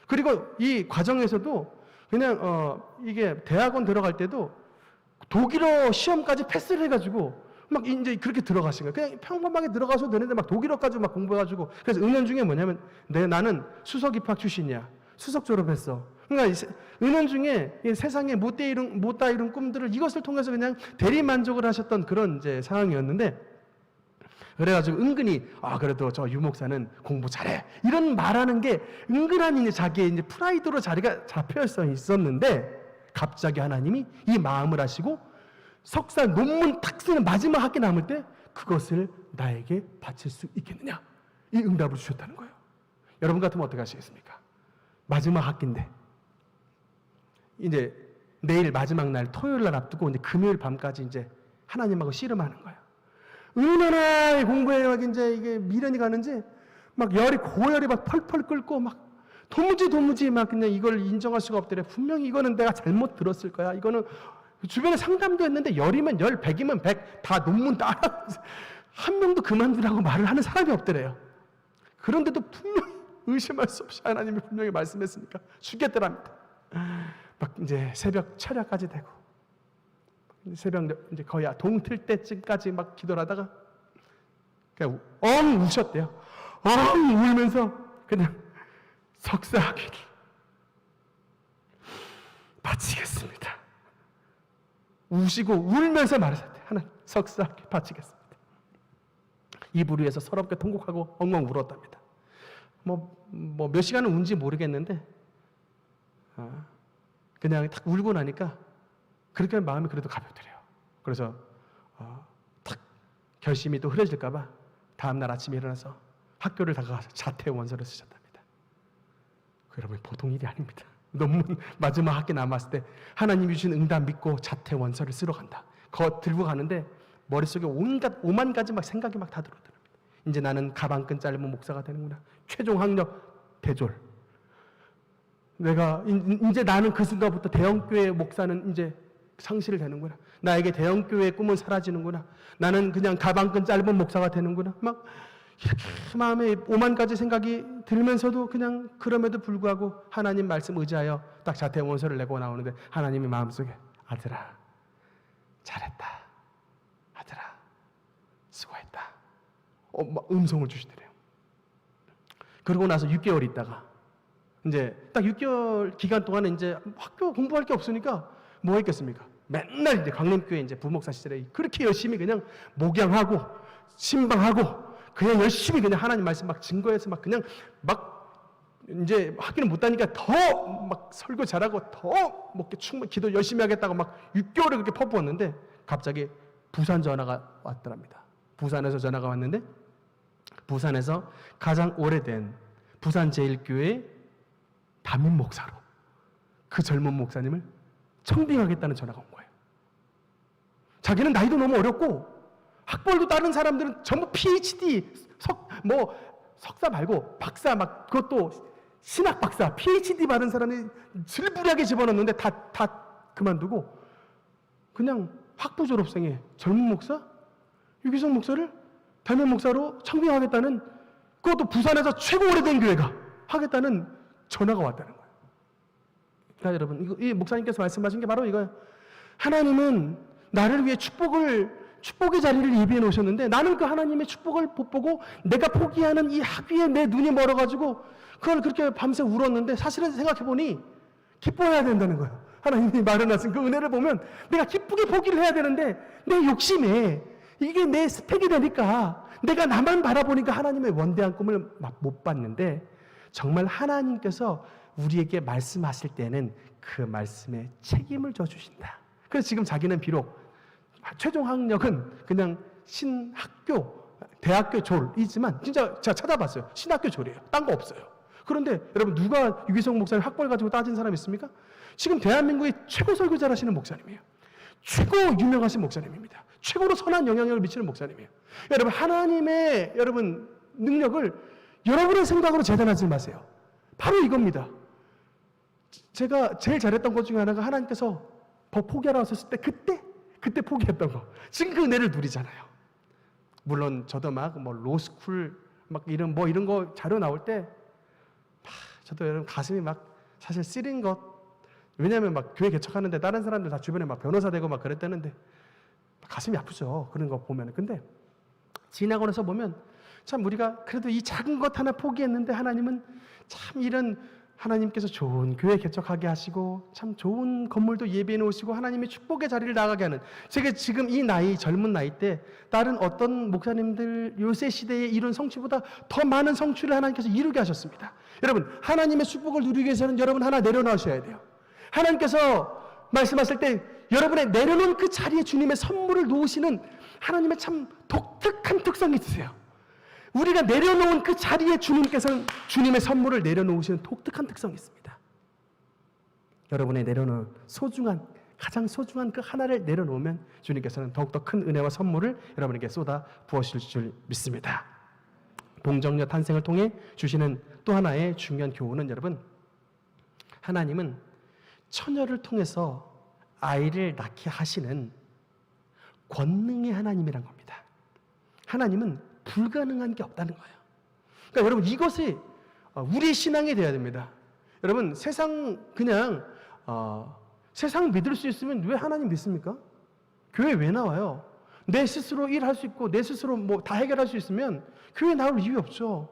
그리고 이 과정에서도 그냥 이게 대학원 들어갈 때도 독일어 시험까지 패스를 해가지고 막 이제 그렇게 들어가신 거예요. 그냥 평범하게 들어가서 되는데 막 독일어까지 막 공부해가지고, 그래서 은연중에 뭐냐면, 나는 수석 입학 출신이야, 수석 졸업했어. 그러니까 은연중에 세상에 못다 이룬 꿈들을 이것을 통해서 그냥 대리 만족을 하셨던 그런 이제 상황이었는데, 그래가지고 은근히 그래도 저 유 목사는 공부 잘해 이런 말하는 게 은근한 이제 자기의 이제 프라이드로 자리가 잡혀 있었는데 갑자기 하나님이 이 마음을 하시고 석사 논문 탁 쓰는 마지막 학기 남을 때 그것을 나에게 바칠 수 있겠느냐 이 응답을 주셨다는 거예요. 여러분 같으면 어떻게 하시겠습니까? 마지막 학기인데 이제 내일 마지막 날 토요일 날 앞두고 이제 금요일 밤까지 이제 하나님하고 씨름하는 거예요. 얼마나 공부에 막 이제 이게 미련이 가는지 막 고열이 막 펄펄 끓고 막 도무지 막 그냥 이걸 인정할 수가 없더래. 분명히 이거는 내가 잘못 들었을 거야. 이거는 주변에 상담도 했는데 10이면 10, 100이면 100 다 논문 따라 한 명도 그만두라고 말을 하는 사람이 없더래요. 그런데도 분명히 의심할 수 없이 하나님이 분명히 말씀했으니까 죽겠더랍니다. 막 이제 새벽 철야까지 되고 새벽 이제 거의 동틀 때쯤까지 막 기도를 하다가 그냥 엉 우셨대요. 엉 울면서 그냥 석사학위를 바치겠습니다. 우시고 울면서 말하셨대요. 하나님 석사학위 바치겠습니다. 이불 위에서 서럽게 통곡하고 엉엉 울었답니다. 뭐 몇 시간을 운지 모르겠는데 그냥 딱 울고 나니까 그렇게 마음이 그래도 가볍더래요. 그래서 딱 결심이 또 흐려질까 봐 다음날 아침에 일어나서 학교를 다가가서 자퇴 원서를 쓰셨답니다. 여러분 보통 일이 아닙니다. 논문 마지막 학기 남았을 때 하나님이 주신 응답 믿고 자퇴 원서를 쓰러 간다. 그거 들고 가는데 머릿속에 오만 가지 막 생각이 막 다 들어오더랍니다. 이제 나는 가방끈 짧은 목사가 되는구나. 최종 학력 대졸. 내가 이제 나는 그 순간부터 대형교회 목사는 이제 상실이 되는구나. 나에게 대형교회의 꿈은 사라지는구나. 나는 그냥 가방끈 짧은 목사가 되는구나. 막 이렇게 마음에 오만 가지 생각이 들면서도 그냥 그럼에도 불구하고 하나님 말씀 의지하여 딱 자퇴 원서를 내고 나오는데 하나님이 마음속에 아들아 잘했다. 아들아 수고했다. 막 음성을 주시더래요. 그러고 나서 6개월 있다가 이제 딱 6개월 기간 동안에 이제 학교 공부할 게 없으니까 뭐 했겠습니까? 맨날 이제 강림교회 이제 부목사 시절에 그렇게 열심히 그냥 목양하고 신방하고 그냥 열심히 그냥 하나님 말씀 막 증거해서 막 그냥 막 이제 학교는 못 다니까 더 막 설교 잘하고 더 뭐 충분히 기도 열심히 하겠다고 막 6개월을 그렇게 퍼부었는데 갑자기 부산 전화가 왔더랍니다. 부산에서 전화가 왔는데 부산에서 가장 오래된 부산 제일교회 담임 목사로 그 젊은 목사님을 청빙하겠다는 전화가 온 거예요. 자기는 나이도 너무 어렸고 학벌도 다른 사람들은 전부 PhD 석사 말고 박사 막 그것도 신학 박사 PhD 받은 사람이 질부리하게 집어넣는데 다 그만두고 그냥 학부 졸업생의 젊은 목사 유기성 목사를 담임 목사로 청빙하겠다는 그것도 부산에서 최고 오래된 교회가 하겠다는 전화가 왔다는 거예요. 그러니까 여러분 이 목사님께서 말씀하신 게 바로 이거예요. 하나님은 나를 위해 축복의 자리를 예비해 놓으셨는데 나는 그 하나님의 축복을 못 보고 내가 포기하는 이 학위에 내 눈이 멀어가지고 그걸 그렇게 밤새 울었는데 사실은 생각해보니 기뻐해야 된다는 거예요. 하나님이 마련하신 그 은혜를 보면 내가 기쁘게 포기를 해야 되는데 내 욕심에 이게 내 스펙이 되니까 내가 나만 바라보니까 하나님의 원대한 꿈을 못 봤는데 정말 하나님께서 우리에게 말씀하실 때는 그 말씀에 책임을 져주신다. 그래서 지금 자기는 비록 최종 학력은 그냥 신학교, 대학교 졸이지만 진짜 제가 찾아봤어요. 신학교 졸이에요. 딴 거 없어요. 그런데 여러분 누가 유기성 목사님 학벌 가지고 따진 사람 있습니까? 지금 대한민국의 최고 설교자 하시는 목사님이에요. 최고 유명하신 목사님입니다. 최고로 선한 영향력을 미치는 목사님이에요. 여러분 하나님의 능력을 여러분의 생각으로 재단하지 마세요. 바로 이겁니다. 제가 제일 잘했던 것 중에 하나가 하나님께서 포기하라고 하셨을 때 그때 포기했던 거. 지금 그 은혜를 누리잖아요. 물론 저도 막 로스쿨 막 이런 거 자료 나올 때 저도 여러분 가슴이 막 사실 쓰린 것. 왜냐하면 막 교회 개척하는데 다른 사람들 다 주변에 막 변호사 되고 막 그랬다는데 가슴이 아프죠. 그런 거 보면. 근데 지나고 나서 보면 참 우리가 그래도 이 작은 것 하나 포기했는데 하나님은 참 이런 하나님께서 좋은 교회 개척하게 하시고 참 좋은 건물도 예배해 놓으시고 하나님의 축복의 자리를 나가게 하는, 제가 지금 이 나이, 젊은 나이 때 다른 어떤 목사님들 요새 시대에 이룬 성취보다 더 많은 성취를 하나님께서 이루게 하셨습니다. 여러분, 하나님의 축복을 누리기 위해서는 여러분 하나 내려놓으셔야 돼요. 하나님께서 말씀하실 때 여러분의 내려놓은 그 자리에 주님의 선물을 놓으시는 하나님의 참 독특한 특성이 있으세요. 우리가 내려놓은 그 자리에 주님께서는 주님의 선물을 내려놓으시는 독특한 특성이 있습니다. 여러분의 내려놓은 가장 소중한 그 하나를 내려놓으면 주님께서는 더욱더 큰 은혜와 선물을 여러분에게 쏟아 부어주실 줄 믿습니다. 동정녀 탄생을 통해 주시는 또 하나의 중요한 교훈은, 여러분, 하나님은 처녀를 통해서 아이를 낳게 하시는 권능의 하나님이란 겁니다. 하나님은 불가능한 게 없다는 거예요. 그러니까 여러분, 이것이 우리 신앙이 되어야 됩니다. 여러분, 세상 믿을 수 있으면 왜 하나님 믿습니까? 교회 왜 나와요? 내 스스로 일할 수 있고 내 스스로 뭐 다 해결할 수 있으면 교회 나올 이유 없죠.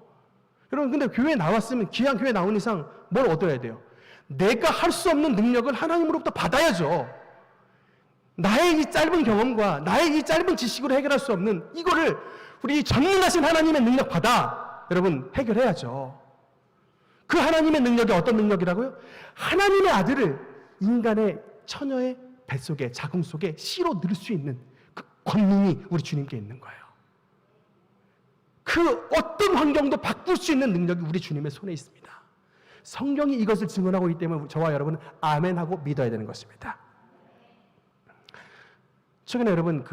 여러분, 근데 교회 나왔으면, 귀한 교회 나온 이상 뭘 얻어야 돼요? 내가 할 수 없는 능력을 하나님으로부터 받아야죠. 나의 이 짧은 경험과 나의 이 짧은 지식으로 해결할 수 없는 이거를 우리 전능하신 하나님의 능력 받아 여러분 해결해야죠. 그 하나님의 능력이 어떤 능력이라고요? 하나님의 아들을 인간의 처녀의 뱃속에, 자궁 속에 씨로 넣을 수 있는 그 권능이 우리 주님께 있는 거예요. 그 어떤 환경도 바꿀 수 있는 능력이 우리 주님의 손에 있습니다. 성경이 이것을 증언하고 있기 때문에 저와 여러분은 아멘하고 믿어야 되는 것입니다. 최근에 여러분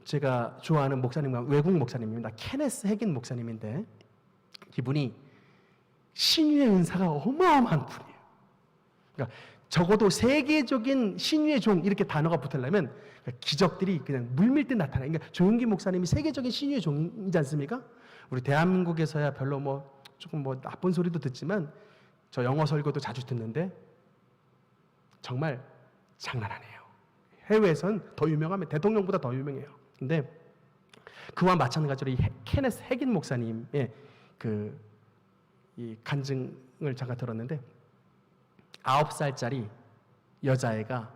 제가 좋아하는 목사님과 외국 목사님입니다. 케네스 해긴 목사님인데, 이분이 신유의 은사가 어마어마한 분이에요. 그러니까 적어도 세계적인 신유의 종 이렇게 단어가 붙으려면 기적들이 그냥 물밀듯 나타나요. 그러니까 조용기 목사님이 세계적인 신유의 종이지 않습니까? 우리 대한민국에서야 별로 조금 나쁜 소리도 듣지만 저 영어 설교도 자주 듣는데 정말 장난 아니에요. 해외에선 더 유명하면 대통령보다 더 유명해요. 근데 그와 마찬가지로 이 케네스 해긴 목사님의 이 간증을 잠깐 들었는데, 9살짜리 여자애가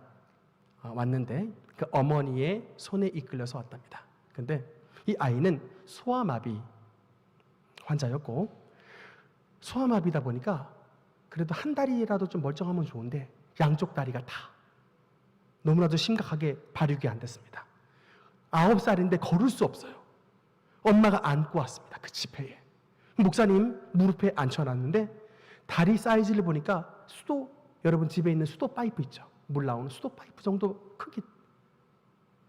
왔는데 그 어머니의 손에 이끌려서 왔답니다. 근데 이 아이는 소아마비 환자였고, 소아마비다 보니까 그래도 한 다리라도 좀 멀쩡하면 좋은데 양쪽 다리가 다 너무나도 심각하게 발육이 안 됐습니다. 9살인데 걸을 수 없어요. 엄마가 안고 왔습니다. 그 집회에. 목사님 무릎에 앉혀놨는데 다리 사이즈를 보니까 여러분 집에 있는 수도 파이프 있죠. 물 나오는 수도 파이프 정도 크기.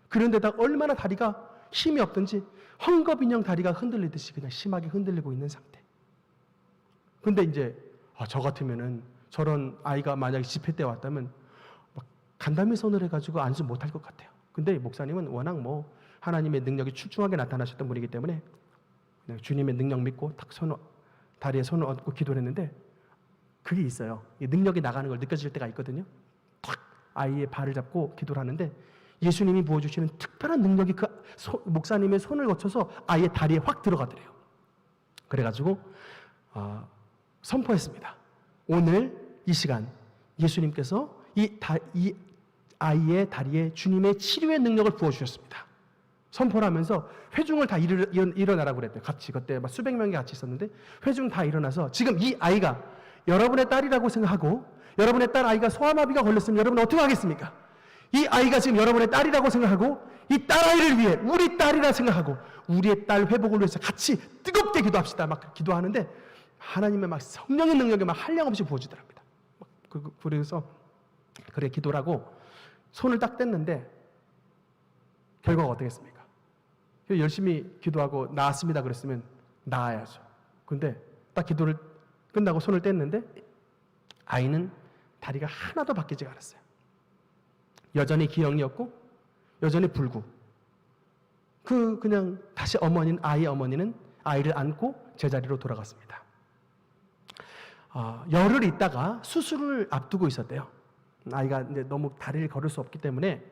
그런데다 얼마나 다리가 힘이 없든지 헝겊인형 다리가 흔들리듯이 그냥 심하게 흔들리고 있는 상태. 근데 이제 저 같으면은 저런 아이가 만약에 집회 때 왔다면 간담회 선을 해가지고 안수 못할 것 같아요. 근데 목사님은 워낙 하나님의 능력이 출중하게 나타나셨던 분이기 때문에 그냥 주님의 능력 믿고 딱 다리에 손을 얹고 기도를 했는데 그게 있어요. 이 능력이 나가는 걸 느껴질 때가 있거든요. 탁 아이의 발을 잡고 기도를 하는데 예수님이 부어주시는 특별한 능력이 목사님의 손을 거쳐서 아이의 다리에 확 들어가더래요. 그래가지고 선포했습니다. 오늘 이 시간 예수님께서 이 아이의 다리에 주님의 치료의 능력을 부어주셨습니다. 선포를 하면서 회중을 다 일어나라고 그랬대요. 같이 그때 수백 명이 같이 있었는데 회중 다 일어나서 지금 이 아이가 여러분의 딸이라고 생각하고 여러분의 딸 아이가 소아마비가 걸렸으면 여러분은 어떻게 하겠습니까? 이 아이가 지금 여러분의 딸이라고 생각하고 이 딸아이를 위해 우리 딸이라 생각하고 우리의 딸 회복을 위해서 같이 뜨겁게 기도합시다. 막 기도하는데 하나님의 성령의 능력이 한량없이 부어지더랍니다. 그래서 그래 기도를 하고 손을 딱 뗐는데 결과가 어떻겠습니까? 열심히 기도하고 나았습니다 그랬으면 나아야죠. 근데 딱 기도를 끝나고 손을 뗐는데 아이는 다리가 하나도 바뀌지 않았어요. 여전히 기형이 없고 여전히 불구. 그냥 다시 아이의 어머니는 아이를 안고 제자리로 돌아갔습니다. 열흘 있다가 수술을 앞두고 있었대요. 아이가 이제 너무 다리를 걸을 수 없기 때문에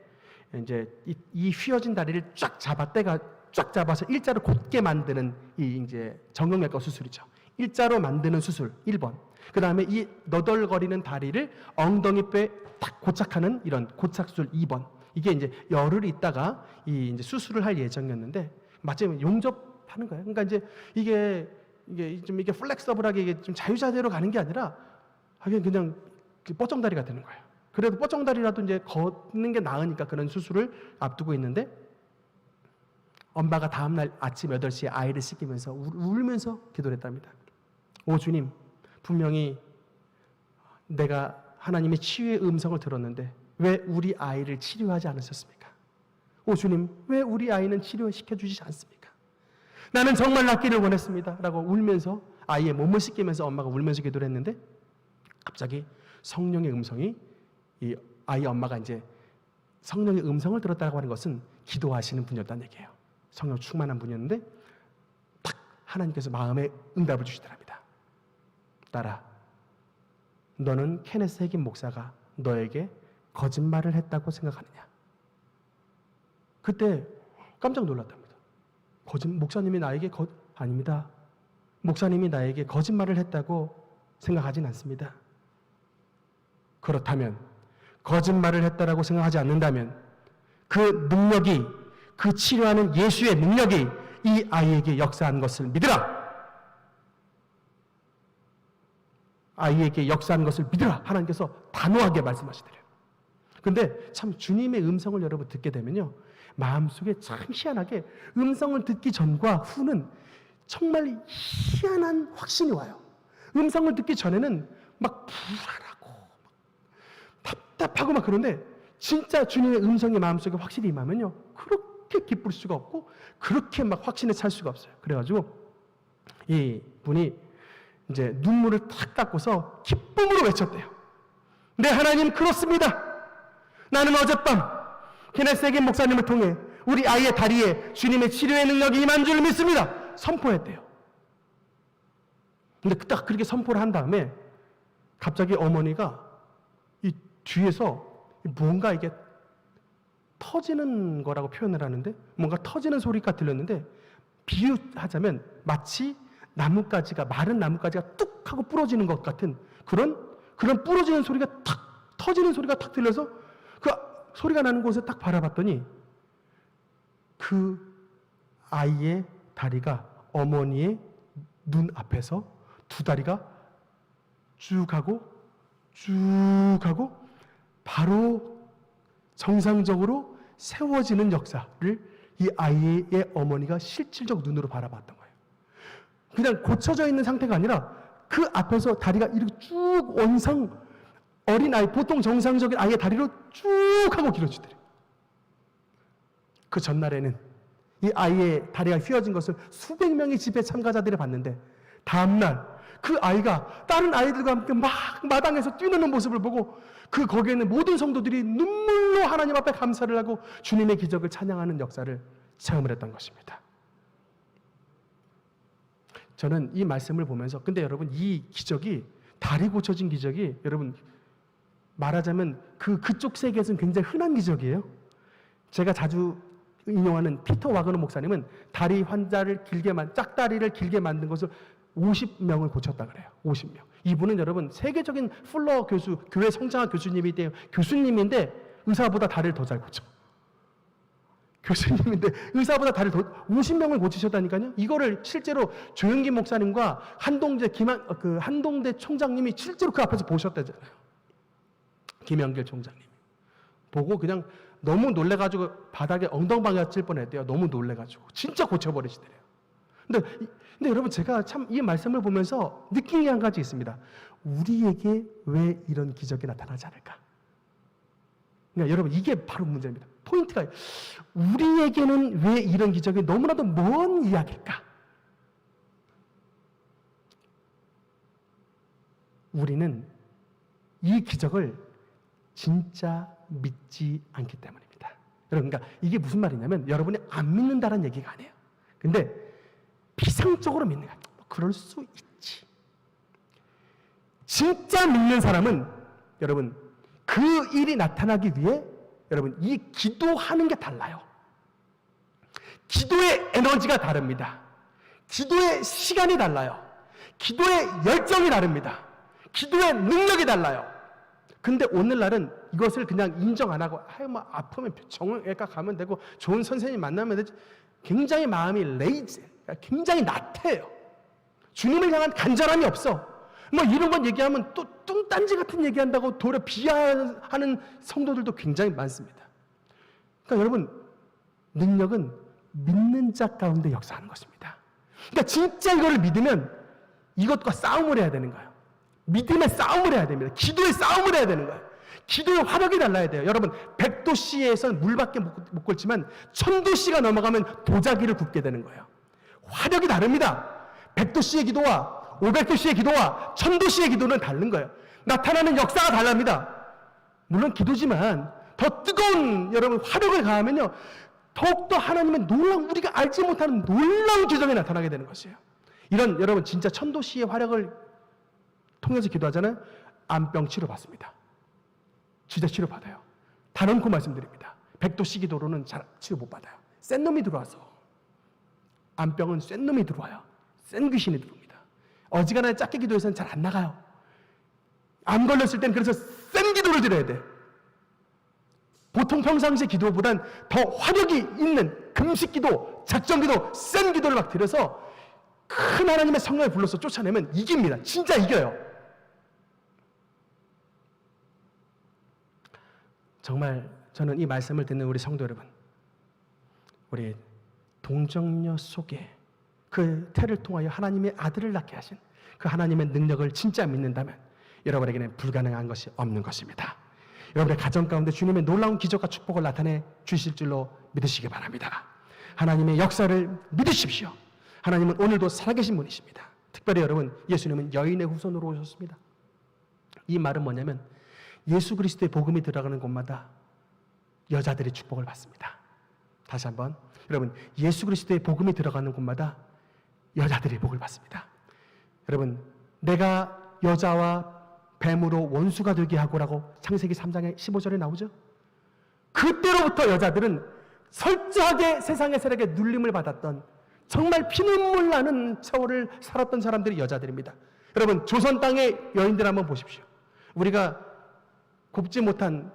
이제 이 휘어진 다리를 쫙 잡아서 일자로 곧게 만드는 이 이제 정형외과 수술이죠. 일자로 만드는 수술 1번. 그 다음에 이 너덜거리는 다리를 엉덩이뼈에 딱 고착하는 이런 고착술 2번. 이게 이제 열흘 있다가 이제 수술을 할 예정이었는데 마침 용접하는 거예요. 그러니까 이제 이게 플렉서블하게 이게 좀 자유자재로 가는 게 아니라 그냥 뻐쩡다리가 되는 거예요. 그래도 뻐쩡다리라도 이제 걷는 게 나으니까 그런 수술을 앞두고 있는데 엄마가 다음날 아침 8시에 아이를 씻기면서 울면서 기도를 했답니다. 오 주님, 분명히 내가 하나님의 치유의 음성을 들었는데 왜 우리 아이를 치료하지 않으셨습니까? 오 주님, 왜 우리 아이는 치료시켜 주시지 않습니까? 나는 정말 낫기를 원했습니다 라고 울면서 아이의 몸을 씻기면서 엄마가 울면서 기도를 했는데 갑자기 성령의 음성이 이 아이 엄마가 이제 성령의 음성을 들었다고 하는 것은 기도하시는 분이었다는 얘기예요. 성령 충만한 분이었는데 딱 하나님께서 마음에 응답을 주시더랍니다. 딸아, 너는 케네스 해긴 목사가 너에게 거짓말을 했다고 생각하느냐? 그때 깜짝 놀랐답니다. 목사님이 나에게 아닙니다. 목사님이 나에게 거짓말을 했다고 생각하진 않습니다. 그렇다면 거짓말을 했다라고 생각하지 않는다면 그 능력이, 그 치료하는 예수의 능력이 이 아이에게 역사한 것을 믿으라. 아이에게 역사한 것을 믿으라. 하나님께서 단호하게 말씀하시더래요. 근데 참 주님의 음성을 여러분 듣게 되면요, 마음속에 참 희한하게 음성을 듣기 전과 후는 정말 희한한 확신이 와요. 음성을 듣기 전에는 막 불안하고 답답하고 막 그런데 진짜 주님의 음성이 마음속에 확실히 임하면요, 그렇게 기쁠 수가 없고 그렇게 막 확신에 찰 수가 없어요. 그래가지고 이 분이 이제 눈물을 탁 닦고서 기쁨으로 외쳤대요. 네, 하나님, 그렇습니다. 나는 어젯밤 케네스 해긴 목사님을 통해 우리 아이의 다리에 주님의 치료의 능력이 임한 줄 믿습니다. 선포했대요. 근데 딱 그렇게 선포를 한 다음에 갑자기 어머니가 이 뒤에서 뭔가 이게 터지는 거라고 표현을 하는데 뭔가 터지는 소리가 들렸는데 비유하자면 마치 나뭇가지가, 마른 나뭇가지가 뚝 하고 부러지는 것 같은 그런 부러지는 소리가 탁, 터지는 소리가 탁 들려서 그 소리가 나는 곳을 딱 바라봤더니 그 아이의 다리가 어머니의 눈 앞에서 두 다리가 쭉 하고 바로 정상적으로 세워지는 역사를 이 아이의 어머니가 실질적 눈으로 바라봤던 거예요. 그냥 고쳐져 있는 상태가 아니라 그 앞에서 다리가 이렇게 쭉 원상, 어린아이, 보통 정상적인 아이의 다리로 쭉 하고 길어지더래요. 그 전날에는 이 아이의 다리가 휘어진 것을 수백 명의 집회 참가자들이 봤는데 다음날 그 아이가 다른 아이들과 함께 막 마당에서 뛰노는 모습을 보고 거기에 있는 모든 성도들이 눈물로 하나님 앞에 감사를 하고 주님의 기적을 찬양하는 역사를 체험을 했던 것입니다. 저는 이 말씀을 보면서, 근데 여러분 이 기적이, 다리 고쳐진 기적이 여러분 말하자면 그쪽 세계에서는 굉장히 흔한 기적이에요. 제가 자주 인용하는 피터 와그너 목사님은 다리 환자를 짝다리를 길게 만든 것을 50명을 고쳤다 그래요. 50명. 이분은 여러분 세계적인 풀러 교수, 교회 성장학 교수님인데 의사보다 다리를 더 잘 고쳐. 교수님인데 의사보다 다리를 더 50명을 고치셨다니까요. 이거를 실제로 조영기 목사님과 한동대 총장님이 실제로 그 앞에서 보셨다잖아요. 김영길 총장님 보고 그냥 너무 놀래가지고 바닥에 엉덩방아 찔 뻔했대요. 너무 놀래가지고 진짜 고쳐버리시더래요. 근데 여러분 제가 참 이 말씀을 보면서 느낀 게 한 가지 있습니다. 우리에게 왜 이런 기적이 나타나지 않을까? 그러니까 여러분 이게 바로 문제입니다. 포인트가 우리에게는 왜 이런 기적이 너무나도 먼 이야기일까? 우리는 이 기적을 진짜 믿지 않기 때문입니다. 여러분, 그러니까 이게 무슨 말이냐면 여러분이 안 믿는다는 얘기가 아니에요. 근데 비상적으로 믿는 거야. 그럴 수 있지. 진짜 믿는 사람은 여러분 그 일이 나타나기 위해 여러분 이 기도하는 게 달라요. 기도의 에너지가 다릅니다. 기도의 시간이 달라요. 기도의 열정이 다릅니다. 기도의 능력이 달라요. 근데 오늘날은 이것을 그냥 인정 안 하고 뭐 아프면 정형외과 가면 되고 좋은 선생님 만나면 되지. 굉장히 마음이 레이지, 굉장히 나태해요. 주님을 향한 간절함이 없어. 뭐 이런 건 얘기하면 또 뚱딴지 같은 얘기한다고 도리어 비하하는 성도들도 굉장히 많습니다. 그러니까 여러분, 능력은 믿는 자 가운데 역사하는 것입니다. 그러니까 진짜 이거를 믿으면 이것과 싸움을 해야 되는 거예요. 믿음의 싸움을 해야 됩니다. 기도의 싸움을 해야 되는 거예요. 기도의 화력이 달라야 돼요. 여러분, 100도씨에서는 물밖에 못 끓지만 1000도씨가 넘어가면 도자기를 굽게 되는 거예요. 화력이 다릅니다. 100도씨의 기도와 500도씨의 기도와 1000도씨의 기도는 다른 거예요. 나타나는 역사가 달랍니다. 물론 기도지만 더 뜨거운 여러분 화력을 가하면요, 더욱더 하나님의 우리가 알지 못하는 놀라운 기적이 나타나게 되는 것이에요. 이런 여러분 진짜 1000도씨의 화력을 통해서 기도하잖아요. 암병 치료받습니다. 진짜 치료받아요. 단언코 말씀드립니다. 100도씨 기도로는 잘 치료 못 받아요. 센 놈이 들어와서. 암병은 센 놈이 들어와요. 센 귀신이 들어옵니다. 어지간하게 작게 기도해서는 잘 안 나가요. 암 걸렸을 땐 그래서 센 기도를 드려야 돼. 보통 평상시 기도보단 더 화력이 있는 금식 기도, 작정 기도, 센 기도를 막 드려서 큰 하나님의 성령을 불러서 쫓아내면 이깁니다. 진짜 이겨요. 정말 저는 이 말씀을 듣는 우리 성도 여러분, 우리 동정녀 속에 그 태를 통하여 하나님의 아들을 낳게 하신 그 하나님의 능력을 진짜 믿는다면 여러분에게는 불가능한 것이 없는 것입니다. 여러분의 가정 가운데 주님의 놀라운 기적과 축복을 나타내 주실 줄로 믿으시기 바랍니다. 하나님의 역사를 믿으십시오. 하나님은 오늘도 살아계신 분이십니다. 특별히 여러분, 예수님은 여인의 후손으로 오셨습니다. 이 말은 뭐냐면 예수 그리스도의 복음이 들어가는 곳마다 여자들이 축복을 받습니다. 다시 한번, 여러분, 예수 그리스도의 복음이 들어가는 곳마다 여자들이 복을 받습니다. 여러분, 내가 여자와 뱀으로 원수가 되게 하고라고 창세기 3장의 15절에 나오죠. 그때로부터 여자들은 철저하게 세상의 세력에 눌림을 받았던, 정말 피눈물 나는 세월을 살았던 사람들이 여자들입니다. 여러분, 조선 땅의 여인들 한번 보십시오. 우리가 곱지 못한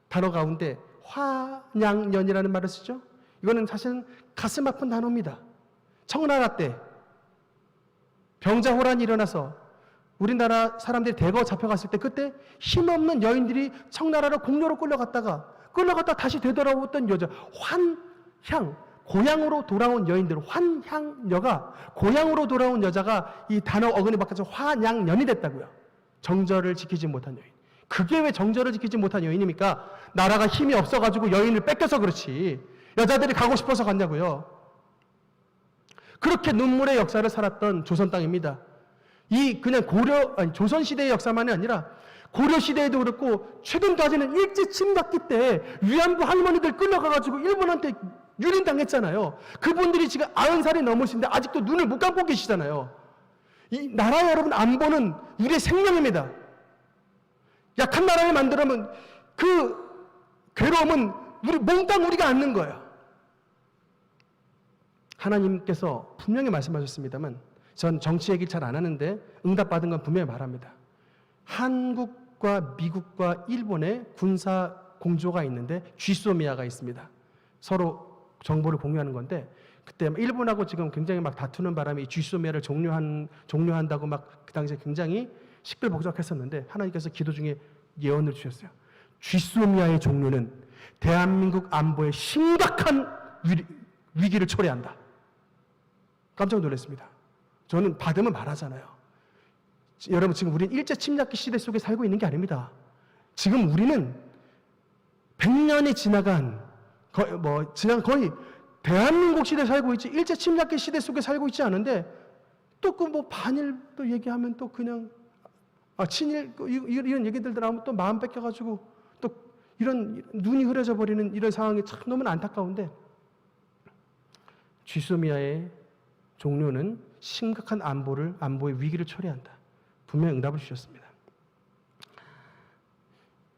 단어 가운데 화냥연이라는 말을 쓰죠. 이거는 사실은 가슴 아픈 단어입니다. 청나라 때 병자호란이 일어나서 우리나라 사람들이 대거 잡혀갔을 때, 그때 힘없는 여인들이 청나라로 공료로 끌려갔다가 다시 되돌아왔던 여자, 환향, 고향으로 돌아온 여인들, 환향녀가, 고향으로 돌아온 여자가 이 단어 어근이 바뀌어서 화냥연이 됐다고요. 정절을 지키지 못한 여인. 그게 왜 정절을 지키지 못한 여인입니까? 나라가 힘이 없어가지고 여인을 뺏겨서 그렇지, 여자들이 가고 싶어서 갔냐고요. 그렇게 눈물의 역사를 살았던 조선 땅입니다. 이 그냥 조선 시대의 역사만이 아니라 고려 시대에도 그렇고, 최근까지는 일제 침략기 때 위안부 할머니들 끌려가가지고 일본한테 유린당했잖아요. 그분들이 지금 90살이 넘으신데 아직도 눈을 못 감고 계시잖아요. 이 나라 여러분 안보는 우리의 생명입니다. 약한 나라를 만들면 그 괴로움은 몽땅 우리가 안는 거예요. 하나님께서 분명히 말씀하셨습니다만, 전 정치 얘기 잘 안 하는데 응답받은 건 분명히 말합니다. 한국과 미국과 일본의 군사 공조가 있는데 쥐소미아가 있습니다. 서로 정보를 공유하는 건데, 그때 일본하고 지금 굉장히 막 다투는 바람에 이 쥐소미아를 종료한다고 막 그 당시에 굉장히 시끌벅적했었는데, 하나님께서 기도 중에 예언을 주셨어요. 쥐소미아의 종료는 대한민국 안보에 심각한 위기를 초래한다. 깜짝 놀랐습니다. 저는 받으면 말하잖아요. 여러분, 지금 우리는 일제 침략기 시대 속에 살고 있는 게 아닙니다. 지금 우리는 100년이 지나간 거의 대한민국 시대에 살고 있지, 일제 침략기 시대 속에 살고 있지 않은데, 또 그 반일 또 얘기하면 또 그냥 친일 이런 얘기들 나오면 또 마음 뺏겨가지고 또 이런 눈이 흐려져 버리는 이런 상황이 참 너무 안타까운데, 쥐소미아의 종료는 심각한 안보의 위기를 초래한다. 분명히 응답을 주셨습니다.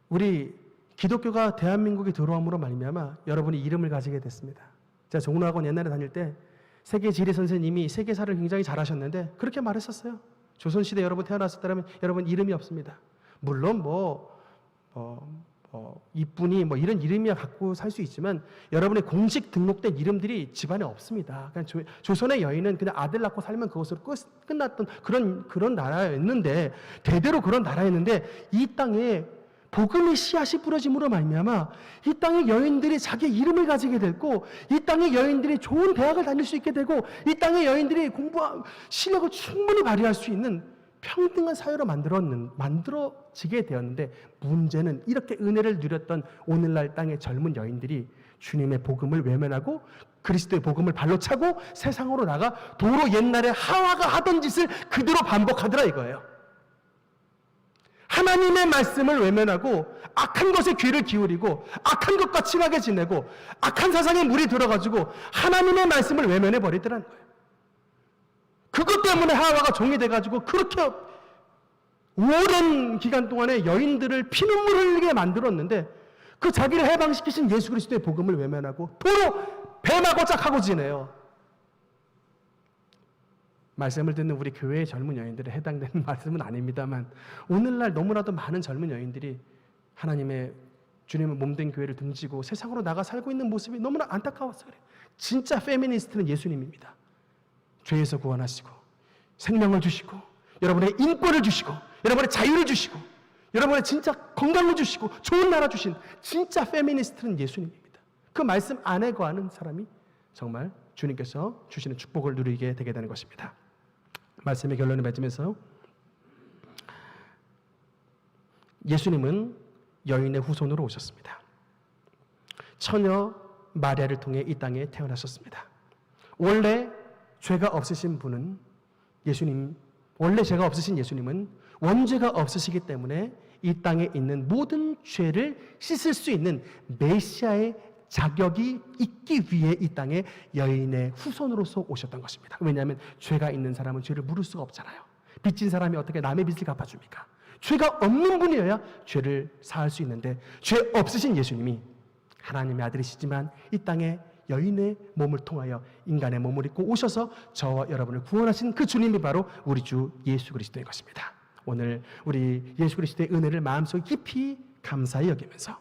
우리 기독교가 대한민국에 들어옴으로 말미암아 여러분이 이름을 가지게 됐습니다. 제가 종로학원 옛날에 다닐 때 세계 지리 선생님이 세계사를 굉장히 잘하셨는데 그렇게 말했었어요. 조선시대 여러분 태어났을 때라면 여러분 이름이 없습니다. 물론 이쁜이 이런 이름이 갖고 살 수 있지만 여러분의 공식 등록된 이름들이 집안에 없습니다. 그냥 조선의 여인은 그냥 아들 낳고 살면 그것으로 끝났던 그런 나라였는데, 대대로 그런 나라였는데, 이 땅에 복음의 씨앗이 뿌려짐으로 말미암아 이 땅의 여인들이 자기의 이름을 가지게 되고, 이 땅의 여인들이 좋은 대학을 다닐 수 있게 되고, 이 땅의 여인들이 실력을 충분히 발휘할 수 있는 평등한 사회로 만들어지게 되었는데, 문제는 이렇게 은혜를 누렸던 오늘날 땅의 젊은 여인들이 주님의 복음을 외면하고 그리스도의 복음을 발로 차고 세상으로 나가 도로 옛날에 하와가 하던 짓을 그대로 반복하더라 이거예요. 하나님의 말씀을 외면하고 악한 것에 귀를 기울이고 악한 것과 친하게 지내고 악한 사상에 물이 들어가지고 하나님의 말씀을 외면해 버리더라는 거예요. 그것 때문에 하와가 종이 돼가지고 그렇게 오랜 기간 동안에 여인들을 피눈물 흘리게 만들었는데, 그 자기를 해방시키신 예수 그리스도의 복음을 외면하고 도로 뱀하고 짝하고 지내요. 말씀을 듣는 우리 교회의 젊은 여인들에 해당되는 말씀은 아닙니다만, 오늘날 너무나도 많은 젊은 여인들이 하나님의 주님의 몸된 교회를 등지고 세상으로 나가 살고 있는 모습이 너무나 안타까워서 그래요. 진짜 페미니스트는 예수님입니다. 죄에서 구원하시고 생명을 주시고 여러분의 인권을 주시고 여러분의 자유를 주시고 여러분의 진짜 건강을 주시고 좋은 나라 주신 진짜 페미니스트는 예수님입니다. 그 말씀 안에 거하는 사람이 정말 주님께서 주시는 축복을 누리게 되게 되는 것입니다. 말씀의 결론을 맺으면서, 예수님은 여인의 후손으로 오셨습니다. 처녀 마리아를 통해 이 땅에 태어나셨습니다. 원래 죄가 없으신 분은 원래 죄가 없으신 예수님은 원죄가 없으시기 때문에 이 땅에 있는 모든 죄를 씻을 수 있는 메시아의 자격이 있기 위해 이 땅에 여인의 후손으로서 오셨던 것입니다. 왜냐하면 죄가 있는 사람은 죄를 물을 수가 없잖아요. 빚진 사람이 어떻게 남의 빚을 갚아줍니까? 죄가 없는 분이어야 죄를 사할 수 있는데, 죄 없으신 예수님이 하나님의 아들이시지만 이 땅에 여인의 몸을 통하여 인간의 몸을 입고 오셔서 저와 여러분을 구원하신 그 주님이 바로 우리 주 예수 그리스도인 것입니다. 오늘 우리 예수 그리스도의 은혜를 마음속에 깊이 감사히 여기면서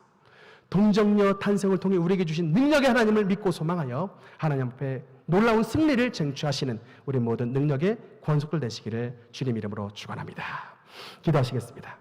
동정녀 탄생을 통해 우리에게 주신 능력의 하나님을 믿고 소망하여 하나님 앞에 놀라운 승리를 쟁취하시는 우리 모든 능력의 권속들 되시기를 주님 이름으로 축원합니다. 기도하시겠습니다.